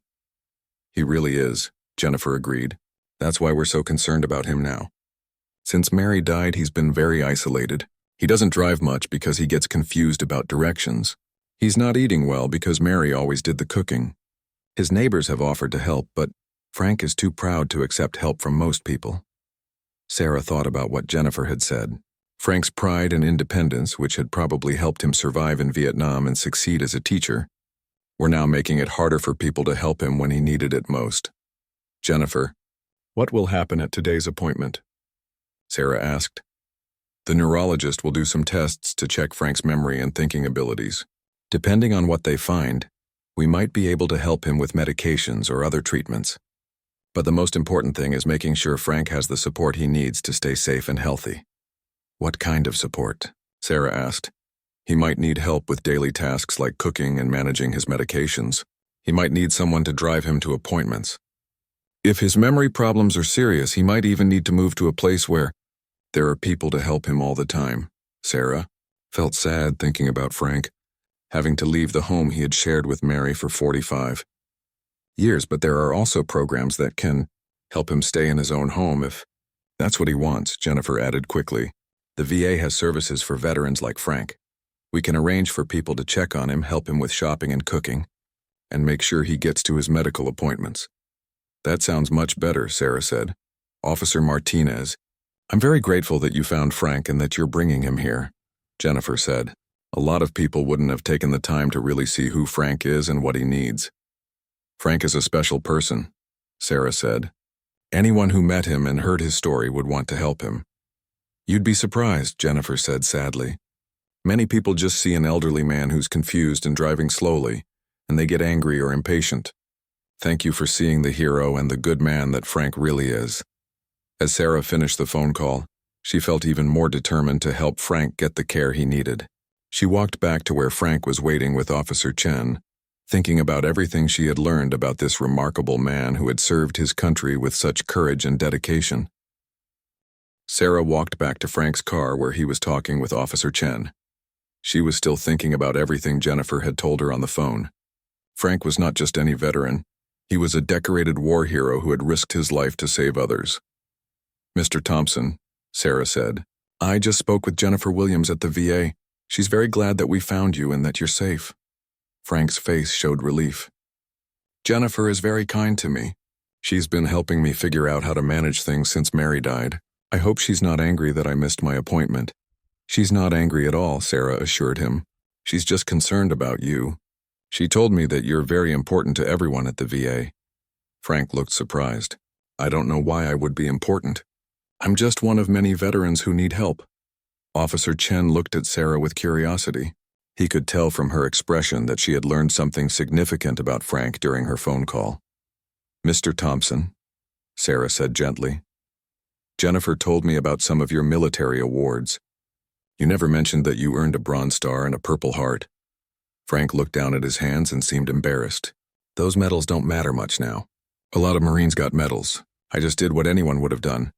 He really is, Jennifer agreed. That's why we're so concerned about him now. Since Mary died, he's been very isolated. He doesn't drive much because he gets confused about directions. He's not eating well because Mary always did the cooking. His neighbors have offered to help, but Frank is too proud to accept help from most people. Sarah thought about what Jennifer had said. Frank's pride and independence, which had probably helped him survive in Vietnam and succeed as a teacher, were now making it harder for people to help him when he needed it most. Jennifer, what will happen at today's appointment? Sarah asked. The neurologist will do some tests to check Frank's memory and thinking abilities. Depending on what they find, we might be able to help him with medications or other treatments. But the most important thing is making sure Frank has the support he needs to stay safe and healthy. What kind of support? Sarah asked. He might need help with daily tasks like cooking and managing his medications. He might need someone to drive him to appointments. If his memory problems are serious, he might even need to move to a place where there are people to help him all the time. Sarah felt sad thinking about Frank, having to leave the home he had shared with Mary for 45 years, but there are also programs that can help him stay in his own home if that's what he wants, Jennifer added quickly. The VA has services for veterans like Frank. We can arrange for people to check on him, help him with shopping and cooking, and make sure he gets to his medical appointments. That sounds much better, Sarah said. Officer Martinez, I'm very grateful that you found Frank and that you're bringing him here, Jennifer said. A lot of people wouldn't have taken the time to really see who Frank is and what he needs. Frank is a special person, Sarah said. Anyone who met him and heard his story would want to help him. You'd be surprised, Jennifer said sadly. Many people just see an elderly man who's confused and driving slowly, and they get angry or impatient. Thank you for seeing the hero and the good man that Frank really is. As Sarah finished the phone call, she felt even more determined to help Frank get the care he needed. She walked back to where Frank was waiting with Officer Chen, thinking about everything she had learned about this remarkable man who had served his country with such courage and dedication. Sarah walked back to Frank's car where he was talking with Officer Chen. She was still thinking about everything Jennifer had told her on the phone. Frank was not just any veteran. He was a decorated war hero who had risked his life to save others. Mr. Thompson, Sarah said, I just spoke with Jennifer Williams at the VA. She's very glad that we found you and that you're safe. Frank's face showed relief. Jennifer is very kind to me. She's been helping me figure out how to manage things since Mary died. I hope she's not angry that I missed my appointment. She's not angry at all, Sarah assured him. She's just concerned about you. She told me that you're very important to everyone at the VA. Frank looked surprised. I don't know why I would be important. I'm just one of many veterans who need help. Officer Chen looked at Sarah with curiosity. He could tell from her expression that she had learned something significant about Frank during her phone call. Mr. Thompson, Sarah said gently. Jennifer told me about some of your military awards. You never mentioned that you earned a Bronze Star and a Purple Heart. Frank looked down at his hands and seemed embarrassed. Those medals don't matter much now. A lot of Marines got medals. I just did what anyone would have done.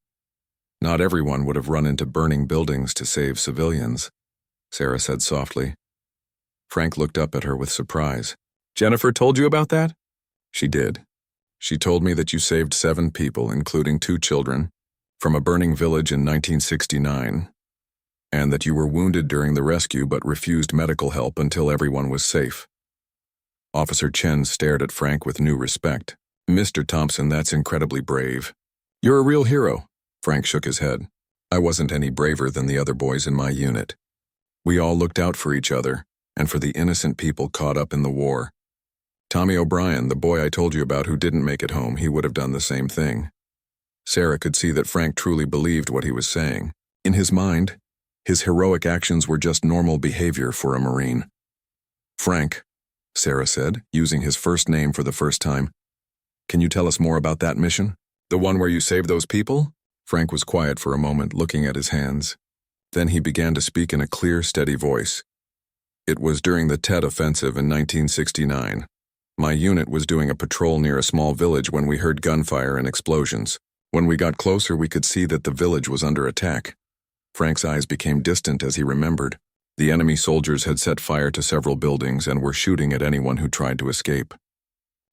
Not everyone would have run into burning buildings to save civilians, Sarah said softly. Frank looked up at her with surprise. Jennifer told you about that? She did. She told me that you saved 7 people, including 2 children, from a burning village in 1969, and that you were wounded during the rescue but refused medical help until everyone was safe. Officer Chen stared at Frank with new respect. Mr. Thompson, that's incredibly brave. You're a real hero. Frank shook his head. I wasn't any braver than the other boys in my unit. We all looked out for each other, and for the innocent people caught up in the war. Tommy O'Brien, the boy I told you about who didn't make it home, he would have done the same thing. Sarah could see that Frank truly believed what he was saying. In his mind, his heroic actions were just normal behavior for a Marine. Frank, Sarah said, using his first name for the first time. Can you tell us more about that mission? The one where you saved those people? Frank was quiet for a moment, looking at his hands. Then he began to speak in a clear, steady voice. It was during the Tet Offensive in 1969. My unit was doing a patrol near a small village when we heard gunfire and explosions. When we got closer, we could see that the village was under attack. Frank's eyes became distant as he remembered. The enemy soldiers had set fire to several buildings and were shooting at anyone who tried to escape.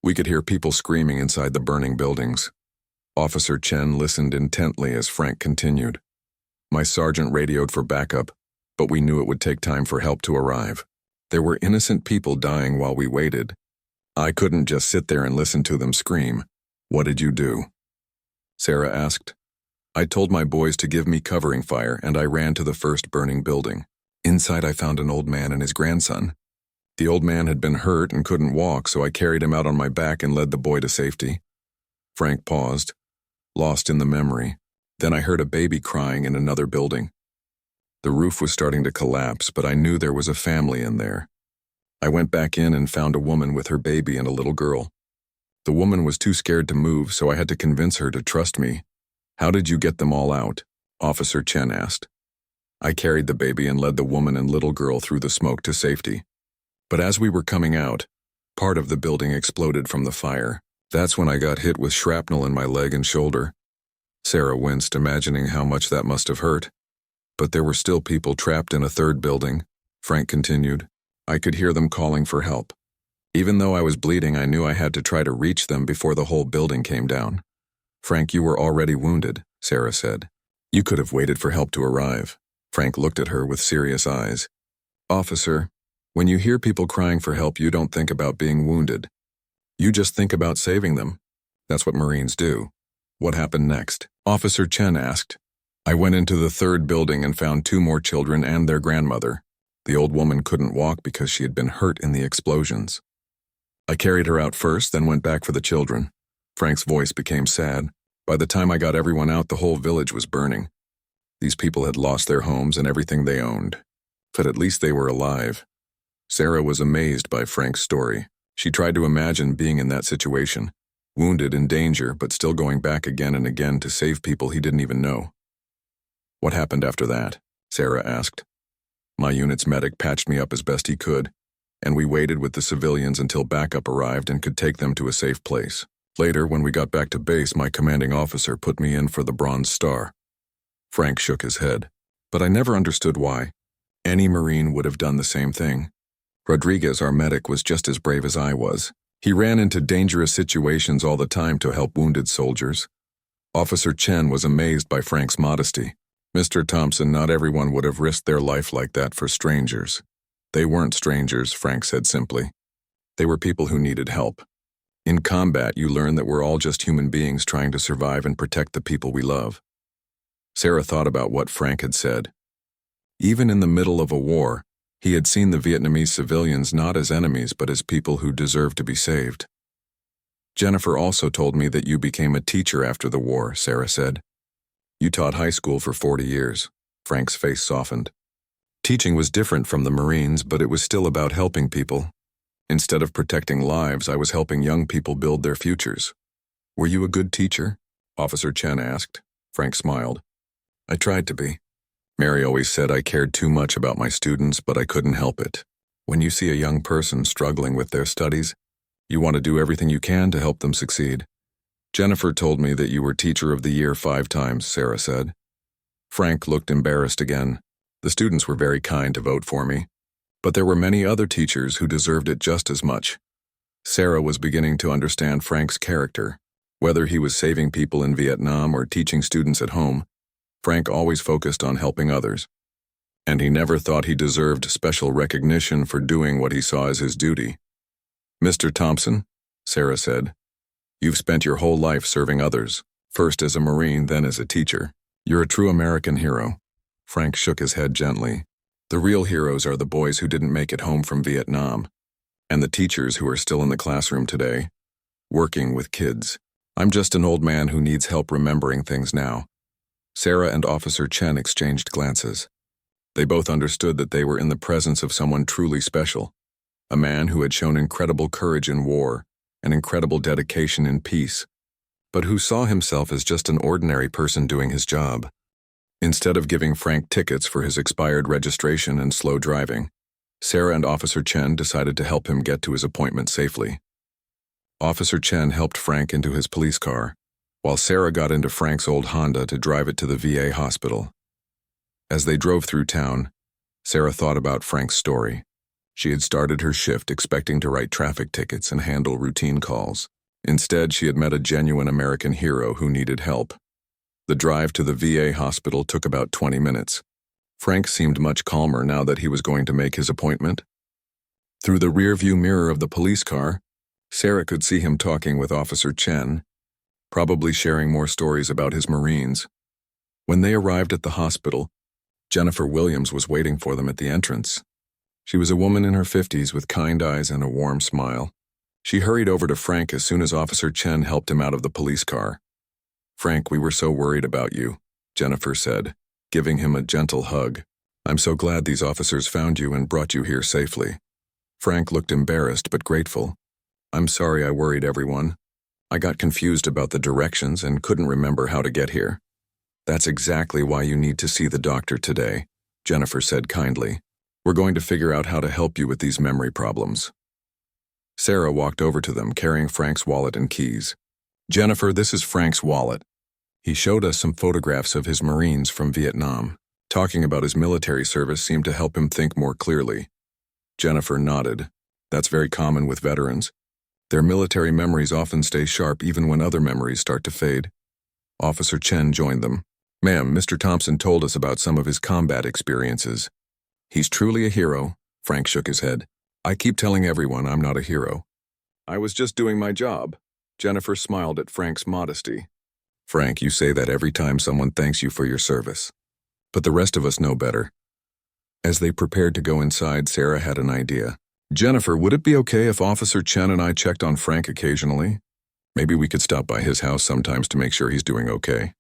We could hear people screaming inside the burning buildings. Officer Chen listened intently as Frank continued. My sergeant radioed for backup, but we knew it would take time for help to arrive. There were innocent people dying while we waited. I couldn't just sit there and listen to them scream. What did you do? Sarah asked. I told my boys to give me covering fire, and I ran to the first burning building. Inside, I found an old man and his grandson. The old man had been hurt and couldn't walk, so I carried him out on my back and led the boy to safety. Frank paused, lost in the memory. Then I heard a baby crying in another building. The roof was starting to collapse, but I knew there was a family in there. I went back in and found a woman with her baby and a little girl. The woman was too scared to move, so I had to convince her to trust me. How did you get them all out? Officer Chen asked. I carried the baby and led the woman and little girl through the smoke to safety. But as we were coming out, part of the building exploded from the fire. That's when I got hit with shrapnel in my leg and shoulder. Sarah winced, imagining how much that must have hurt. But there were still people trapped in a third building, Frank continued. I could hear them calling for help. Even though I was bleeding, I knew I had to try to reach them before the whole building came down. Frank, you were already wounded, Sarah said. You could have waited for help to arrive. Frank looked at her with serious eyes. Officer, when you hear people crying for help, you don't think about being wounded. You just think about saving them. That's what Marines do. What happened next? Officer Chen asked. I went into the third building and found 2 more children and their grandmother. The old woman couldn't walk because she had been hurt in the explosions. I carried her out first, then went back for the children. Frank's voice became sad. By the time I got everyone out, the whole village was burning. These people had lost their homes and everything they owned. But at least they were alive. Sarah was amazed by Frank's story. She tried to imagine being in that situation, wounded, in danger, but still going back again and again to save people he didn't even know. What happened after that? Sarah asked. My unit's medic patched me up as best he could, and we waited with the civilians until backup arrived and could take them to a safe place. Later, when we got back to base, my commanding officer put me in for the Bronze Star. Frank shook his head, but I never understood why. Any Marine would have done the same thing. Rodriguez, our medic, was just as brave as I was. He ran into dangerous situations all the time to help wounded soldiers. Officer Chen was amazed by Frank's modesty. Mr. Thompson, not everyone would have risked their life like that for strangers. They weren't strangers, Frank said simply. They were people who needed help. In combat, you learn that we're all just human beings trying to survive and protect the people we love. Sarah thought about what Frank had said. Even in the middle of a war, he had seen the Vietnamese civilians not as enemies but as people who deserved to be saved. Jennifer also told me that you became a teacher after the war, Sarah said. You taught high school for 40 years. Frank's face softened. Teaching was different from the Marines, but it was still about helping people. Instead of protecting lives, I was helping young people build their futures. Were you a good teacher? Officer Chen asked. Frank smiled. I tried to be. Mary always said I cared too much about my students, but I couldn't help it. When you see a young person struggling with their studies, you want to do everything you can to help them succeed. Jennifer told me that you were Teacher of the Year 5 times, Sarah said. Frank looked embarrassed again. The students were very kind to vote for me, but there were many other teachers who deserved it just as much. Sarah was beginning to understand Frank's character. Whether he was saving people in Vietnam or teaching students at home, Frank always focused on helping others. And he never thought he deserved special recognition for doing what he saw as his duty. Mr. Thompson, Sarah said, you've spent your whole life serving others, first as a Marine, then as a teacher. You're a true American hero. Frank shook his head gently. The real heroes are the boys who didn't make it home from Vietnam, and the teachers who are still in the classroom today, working with kids. I'm just an old man who needs help remembering things now. Sarah and Officer Chen exchanged glances. They both understood that they were in the presence of someone truly special, a man who had shown incredible courage in war and incredible dedication in peace, but who saw himself as just an ordinary person doing his job. Instead of giving Frank tickets for his expired registration and slow driving, Sarah and Officer Chen decided to help him get to his appointment safely. Officer Chen helped Frank into his police car, while Sarah got into Frank's old Honda to drive it to the VA hospital. As they drove through town, Sarah thought about Frank's story. She had started her shift expecting to write traffic tickets and handle routine calls. Instead, she had met a genuine American hero who needed help. The drive to the VA hospital took about 20 minutes. Frank seemed much calmer now that he was going to make his appointment. Through the rearview mirror of the police car, Sarah could see him talking with Officer Chen, probably sharing more stories about his Marines. When they arrived at the hospital, Jennifer Williams was waiting for them at the entrance. She was a woman in her 50s with kind eyes and a warm smile. She hurried over to Frank as soon as Officer Chen helped him out of the police car. "Frank, we were so worried about you," Jennifer said, giving him a gentle hug. "I'm so glad these officers found you and brought you here safely." Frank looked embarrassed but grateful. "I'm sorry I worried everyone. I got confused about the directions and couldn't remember how to get here." "That's exactly why you need to see the doctor today," Jennifer said kindly. "We're going to figure out how to help you with these memory problems." Sarah walked over to them carrying Frank's wallet and keys. "Jennifer, this is Frank's wallet. He showed us some photographs of his Marines from Vietnam. Talking about his military service seemed to help him think more clearly." Jennifer nodded. "That's very common with veterans. Their military memories often stay sharp even when other memories start to fade." Officer Chen joined them. "Ma'am, Mr. Thompson told us about some of his combat experiences." "He's truly a hero," Frank shook his head. "I keep telling everyone I'm not a hero. I was just doing my job." Jennifer smiled at Frank's modesty. "Frank, you say that every time someone thanks you for your service. But the rest of us know better." As they prepared to go inside, Sarah had an idea. "Jennifer, would it be okay if Officer Chen and I checked on Frank occasionally? Maybe we could stop by his house sometimes to make sure he's doing okay."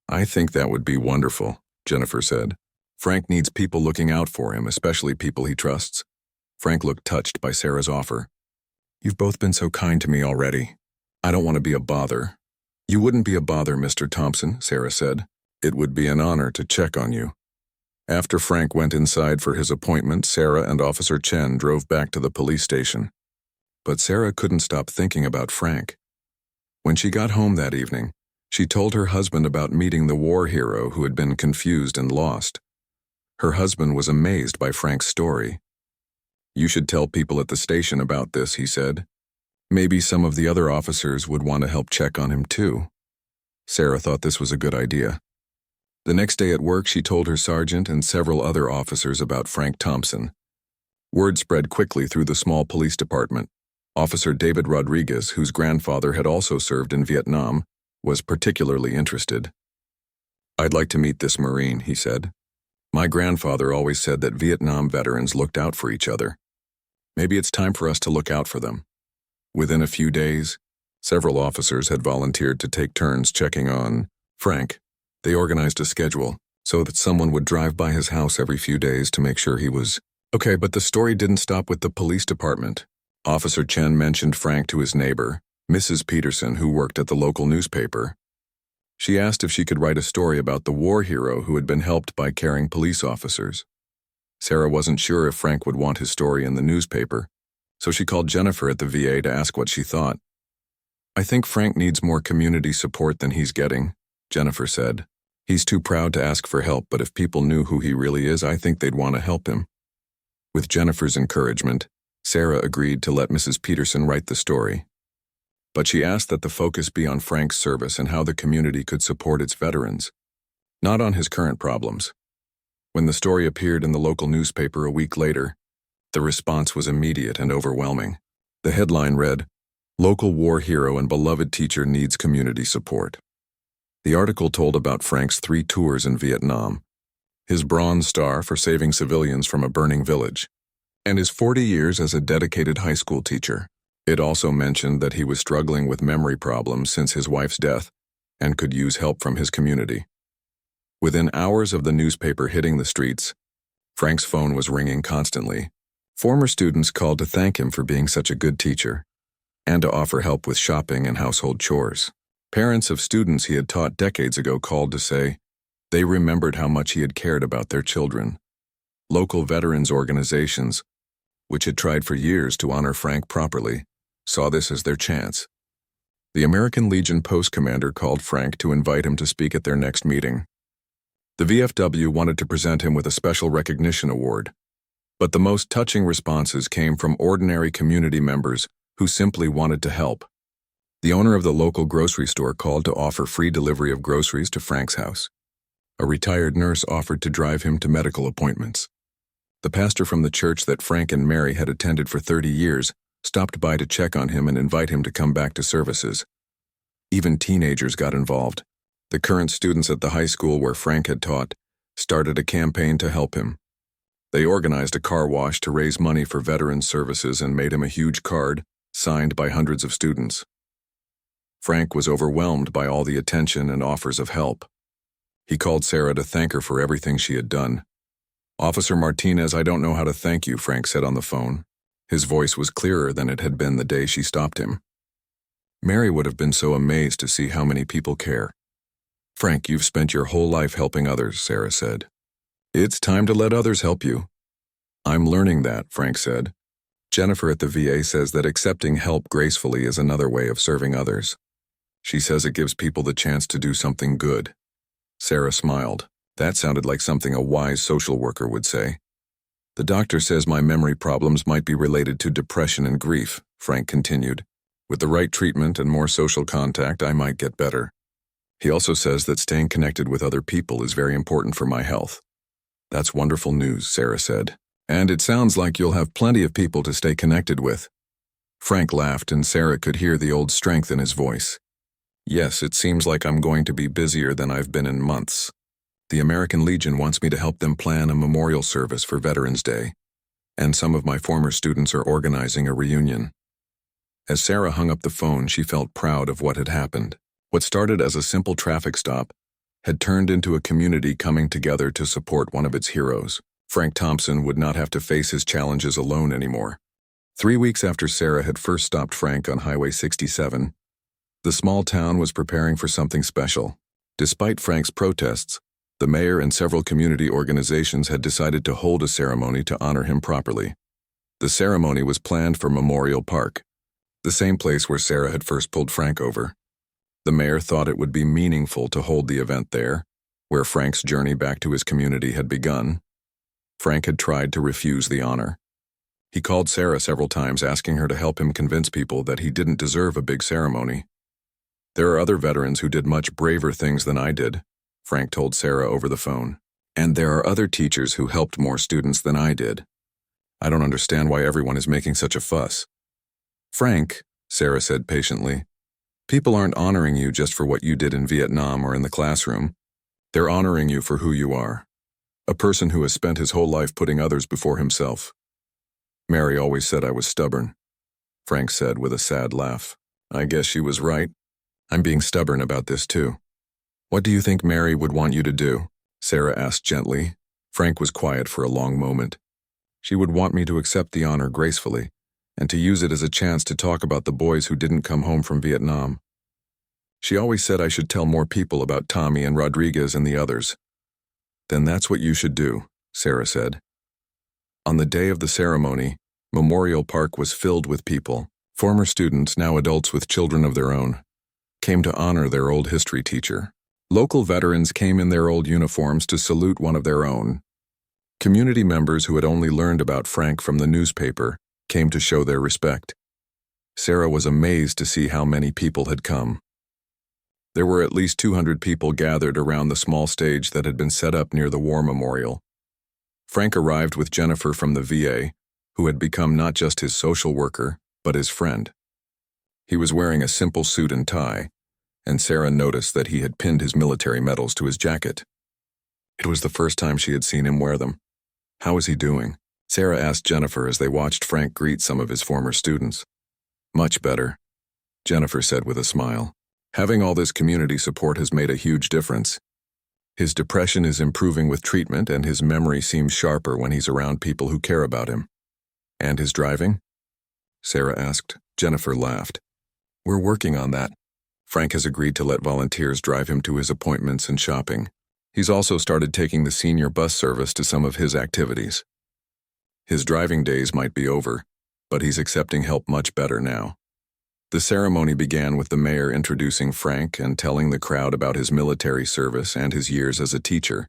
"I think that would be wonderful," Jennifer said. "Frank needs people looking out for him, especially people he trusts." Frank looked touched by Sarah's offer. "You've both been so kind to me already. I don't want to be a bother." "You wouldn't be a bother, Mr. Thompson," Sarah said. "It would be an honor to check on you." After Frank went inside for his appointment, Sarah and Officer Chen drove back to the police station. But Sarah couldn't stop thinking about Frank. When she got home that evening, she told her husband about meeting the war hero who had been confused and lost. Her husband was amazed by Frank's story. "You should tell people at the station about this," he said. "Maybe some of the other officers would want to help check on him too." Sarah thought this was a good idea. The next day at work, she told her sergeant and several other officers about Frank Thompson. Word spread quickly through the small police department. Officer David Rodriguez, whose grandfather had also served in Vietnam, was particularly interested. "I'd like to meet this Marine," he said. "My grandfather always said that Vietnam veterans looked out for each other. Maybe it's time for us to look out for them." Within a few days, several officers had volunteered to take turns checking on Frank. They organized a schedule so that someone would drive by his house every few days to make sure he was okay. But the story didn't stop with the police department. Officer Chen mentioned Frank to his neighbor, Mrs. Peterson, who worked at the local newspaper. She asked if she could write a story about the war hero who had been helped by caring police officers. Sarah wasn't sure if Frank would want his story in the newspaper, so she called Jennifer at the VA to ask what she thought. "I think Frank needs more community support than he's getting," Jennifer said. "He's too proud to ask for help, but if people knew who he really is, I think they'd want to help him." With Jennifer's encouragement, Sarah agreed to let Mrs. Peterson write the story. But she asked that the focus be on Frank's service and how the community could support its veterans, not on his current problems. When the story appeared in the local newspaper a week later, the response was immediate and overwhelming. The headline read, "Local war hero and beloved teacher needs community support." The article told about Frank's 3 tours in Vietnam, his Bronze Star for saving civilians from a burning village, and his 40 years as a dedicated high school teacher. It also mentioned that he was struggling with memory problems since his wife's death and could use help from his community. Within hours of the newspaper hitting the streets, Frank's phone was ringing constantly. Former students called to thank him for being such a good teacher and to offer help with shopping and household chores. Parents of students he had taught decades ago called to say they remembered how much he had cared about their children. Local veterans organizations, which had tried for years to honor Frank properly, saw this as their chance. The American Legion post commander called Frank to invite him to speak at their next meeting. The VFW wanted to present him with a special recognition award, but the most touching responses came from ordinary community members who simply wanted to help. The owner of the local grocery store called to offer free delivery of groceries to Frank's house. A retired nurse offered to drive him to medical appointments. The pastor from the church that Frank and Mary had attended for 30 years stopped by to check on him and invite him to come back to services. Even teenagers got involved. The current students at the high school where Frank had taught started a campaign to help him. They organized a car wash to raise money for veterans services and made him a huge card, signed by hundreds of students. Frank was overwhelmed by all the attention and offers of help. He called Sarah to thank her for everything she had done. "Officer Martinez, I don't know how to thank you," Frank said on the phone. His voice was clearer than it had been the day she stopped him. Mary would have been so amazed to see how many people care. "Frank, you've spent your whole life helping others," Sarah said. "It's time to let others help you." "I'm learning that," Frank said. "Jennifer at the VA says that accepting help gracefully is another way of serving others. She says it gives people the chance to do something good." Sarah smiled. That sounded like something a wise social worker would say. "The doctor says my memory problems might be related to depression and grief," Frank continued. "With the right treatment and more social contact, I might get better. He also says that staying connected with other people is very important for my health." "That's wonderful news," Sarah said. "And it sounds like you'll have plenty of people to stay connected with." Frank laughed, and Sarah could hear the old strength in his voice. "Yes, it seems like I'm going to be busier than I've been in months. The American Legion wants me to help them plan a memorial service for Veterans Day, and some of my former students are organizing a reunion." As Sarah hung up the phone, she felt proud of what had happened. What started as a simple traffic stop had turned into a community coming together to support one of its heroes. Frank Thompson would not have to face his challenges alone anymore. 3 weeks after Sarah had first stopped Frank on Highway 67, the small town was preparing for something special. Despite Frank's protests, the mayor and several community organizations had decided to hold a ceremony to honor him properly. The ceremony was planned for Memorial Park, the same place where Sarah had first pulled Frank over. The mayor thought it would be meaningful to hold the event there, where Frank's journey back to his community had begun. Frank had tried to refuse the honor. He called Sarah several times, asking her to help him convince people that he didn't deserve a big ceremony. "There are other veterans who did much braver things than I did," Frank told Sarah over the phone. "And there are other teachers who helped more students than I did. I don't understand why everyone is making such a fuss." "Frank," Sarah said patiently, "people aren't honoring you just for what you did in Vietnam or in the classroom. They're honoring you for who you are. A person who has spent his whole life putting others before himself." "Mary always said I was stubborn," Frank said with a sad laugh. "I guess she was right. I'm being stubborn about this too." "What do you think Mary would want you to do?" Sarah asked gently. Frank was quiet for a long moment. "She would want me to accept the honor gracefully, and to use it as a chance to talk about the boys who didn't come home from Vietnam. She always said I should tell more people about Tommy and Rodriguez and the others." "Then that's what you should do," Sarah said. On the day of the ceremony, Memorial Park was filled with people. Former students, now adults with children of their own, came to honor their old history teacher. Local veterans came in their old uniforms to salute one of their own. Community members who had only learned about Frank from the newspaper came to show their respect. Sarah was amazed to see how many people had come. There were at least 200 people gathered around the small stage that had been set up near the war memorial. Frank arrived with Jennifer from the VA, who had become not just his social worker, but his friend. He was wearing a simple suit and tie, and Sarah noticed that he had pinned his military medals to his jacket. It was the first time she had seen him wear them. "How is he doing?" Sarah asked Jennifer as they watched Frank greet some of his former students. "Much better," Jennifer said with a smile. "Having all this community support has made a huge difference. His depression is improving with treatment, and his memory seems sharper when he's around people who care about him." "And his driving?" Sarah asked. Jennifer laughed. "We're working on that. Frank has agreed to let volunteers drive him to his appointments and shopping. He's also started taking the senior bus service to some of his activities. His driving days might be over, but he's accepting help much better now." The ceremony began with the mayor introducing Frank and telling the crowd about his military service and his years as a teacher.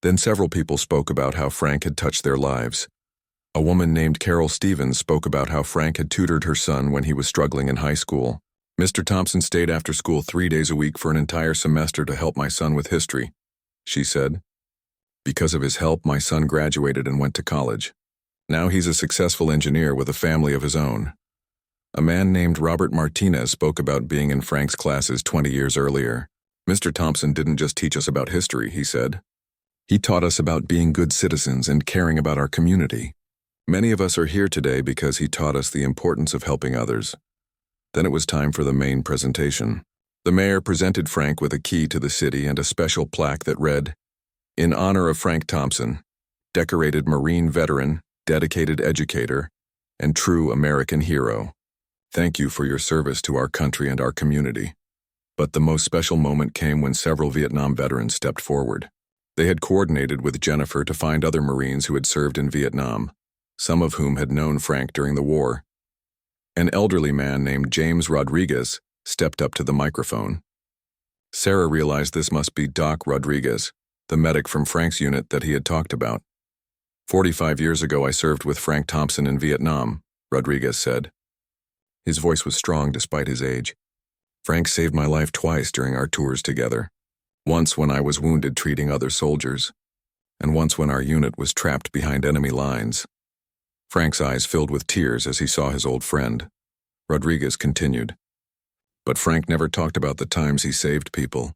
Then several people spoke about how Frank had touched their lives. A woman named Carol Stevens spoke about how Frank had tutored her son when he was struggling in high school. "Mr. Thompson stayed after school 3 days a week for an entire semester to help my son with history," she said. "Because of his help, my son graduated and went to college. Now he's a successful engineer with a family of his own. A man named Robert Martinez spoke about being in Frank's classes 20 years earlier. Mr. Thompson didn't just teach us about history, he said. He taught us about being good citizens and caring about our community. Many of us are here today because he taught us the importance of helping others. Then it was time for the main presentation. The mayor presented Frank with a key to the city and a special plaque that read, "In honor of Frank Thompson, decorated Marine veteran, dedicated educator, and true American hero. Thank you for your service to our country and our community." But the most special moment came when several Vietnam veterans stepped forward. They had coordinated with Jennifer to find other Marines who had served in Vietnam, some of whom had known Frank during the war. An elderly man named James Rodriguez stepped up to the microphone. Sarah realized this must be Doc Rodriguez, the medic from Frank's unit that he had talked about. 45 years ago I served with Frank Thompson in Vietnam, Rodriguez said. His voice was strong despite his age. Frank saved my life twice during our tours together. Once when I was wounded treating other soldiers, and once when our unit was trapped behind enemy lines. Frank's eyes filled with tears as he saw his old friend. Rodriguez continued. But Frank never talked about the times he saved people.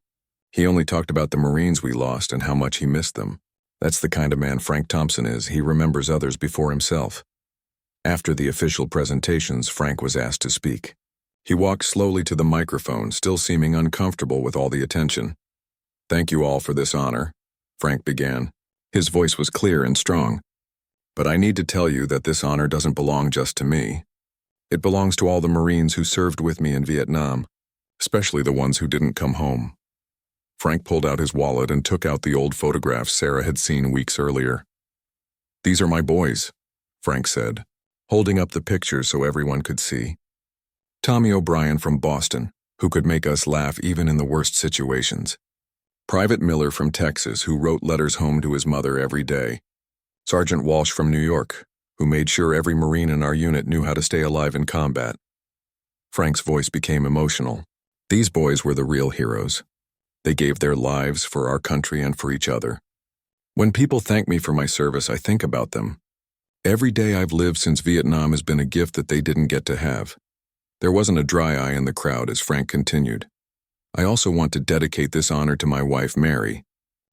He only talked about the Marines we lost and how much he missed them. That's the kind of man Frank Thompson is. He remembers others before himself. After the official presentations, Frank was asked to speak. He walked slowly to the microphone, still seeming uncomfortable with all the attention. "Thank you all for this honor," Frank began. His voice was clear and strong. "But I need to tell you that this honor doesn't belong just to me. It belongs to all the Marines who served with me in Vietnam, especially the ones who didn't come home." Frank pulled out his wallet and took out the old photographs Sarah had seen weeks earlier. "These are my boys," Frank said, holding up the pictures so everyone could see. Tommy O'Brien from Boston, who could make us laugh even in the worst situations. Private Miller from Texas, who wrote letters home to his mother every day. Sergeant Walsh from New York, who made sure every Marine in our unit knew how to stay alive in combat. Frank's voice became emotional. These boys were the real heroes. They gave their lives for our country and for each other. When people thank me for my service, I think about them. Every day I've lived since Vietnam has been a gift that they didn't get to have. There wasn't a dry eye in the crowd as Frank continued. I also want to dedicate this honor to my wife, Mary,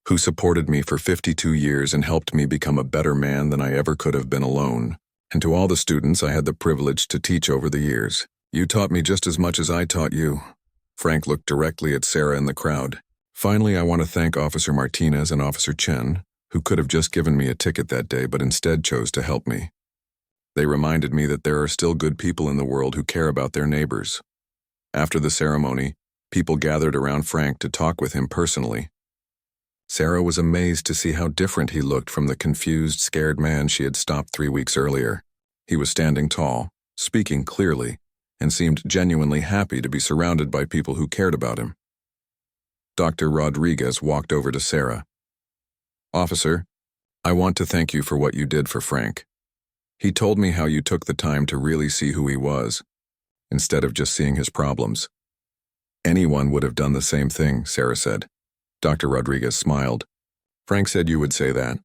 who supported me for 52 years and helped me become a better man than I ever could have been alone, and to all the students I had the privilege to teach over the years. You taught me just as much as I taught you. Frank looked directly at Sarah and the crowd. Finally, I want to thank Officer Martinez and Officer Chen, who could have just given me a ticket that day but instead chose to help me. They reminded me that there are still good people in the world who care about their neighbors. After the ceremony, people gathered around Frank to talk with him personally. Sarah was amazed to see how different he looked from the confused, scared man she had stopped 3 weeks earlier. He was standing tall, speaking clearly, and seemed genuinely happy to be surrounded by people who cared about him. Dr. Rodriguez walked over to Sarah. "Officer, I want to thank you for what you did for Frank. He told me how you took the time to really see who he was, instead of just seeing his problems." "Anyone would have done the same thing," Sarah said. Dr. Rodriguez smiled. "Frank said you would say that.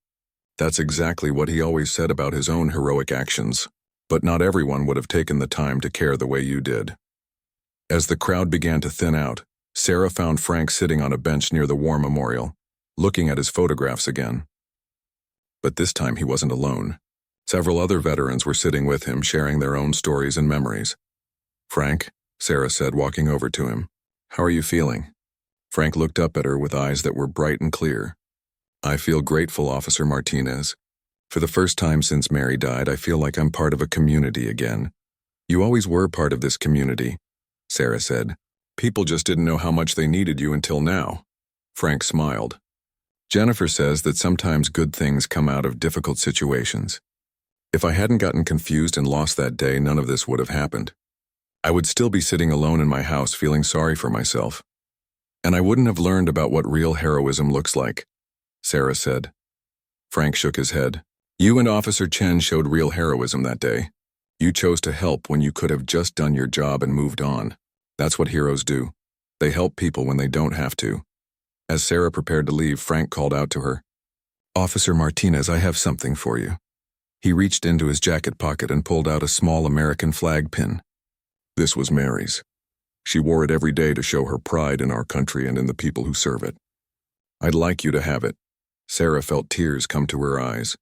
That's exactly what he always said about his own heroic actions, but not everyone would have taken the time to care the way you did." As the crowd began to thin out, Sarah found Frank sitting on a bench near the War Memorial, looking at his photographs again. But this time he wasn't alone. Several other veterans were sitting with him, sharing their own stories and memories. "Frank," Sarah said, walking over to him, "how are you feeling?" Frank looked up at her with eyes that were bright and clear. "I feel grateful, Officer Martinez. For the first time since Mary died, I feel like I'm part of a community again." "You always were part of this community," Sarah said. "People just didn't know how much they needed you until now." Frank smiled. "Jennifer says that sometimes good things come out of difficult situations. If I hadn't gotten confused and lost that day, none of this would have happened. I would still be sitting alone in my house feeling sorry for myself. And I wouldn't have learned about what real heroism looks like," Sarah said. Frank shook his head. "You and Officer Chen showed real heroism that day. You chose to help when you could have just done your job and moved on. That's what heroes do. They help people when they don't have to." As Sarah prepared to leave, Frank called out to her. "Officer Martinez, I have something for you." He reached into his jacket pocket and pulled out a small American flag pin. This was Mary's. She wore it every day to show her pride in our country and in the people who serve it. I'd like you to have it. Sarah felt tears come to her eyes.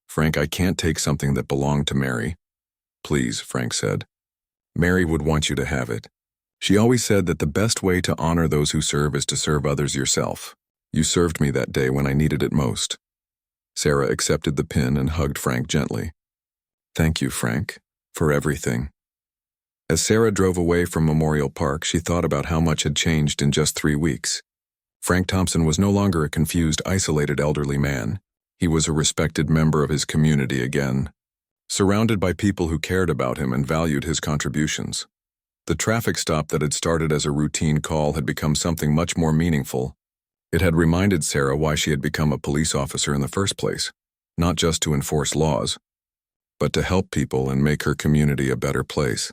Frank, I can't take something that belonged to Mary. Please, Frank said. Mary would want you to have it. She always said that the best way to honor those who serve is to serve others yourself. You served me that day when I needed it most. Sarah accepted the pin and hugged Frank gently. Thank you, Frank, for everything. As Sarah drove away from Memorial Park, she thought about how much had changed in just 3 weeks. Frank Thompson was no longer a confused, isolated elderly man. He was a respected member of his community again, surrounded by people who cared about him and valued his contributions. The traffic stop that had started as a routine call had become something much more meaningful. It had reminded Sarah why she had become a police officer in the first place, not just to enforce laws, but to help people and make her community a better place.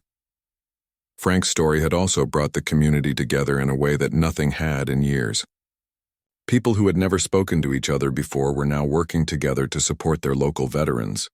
Frank's story had also brought the community together in a way that nothing had in years. People who had never spoken to each other before were now working together to support their local veterans.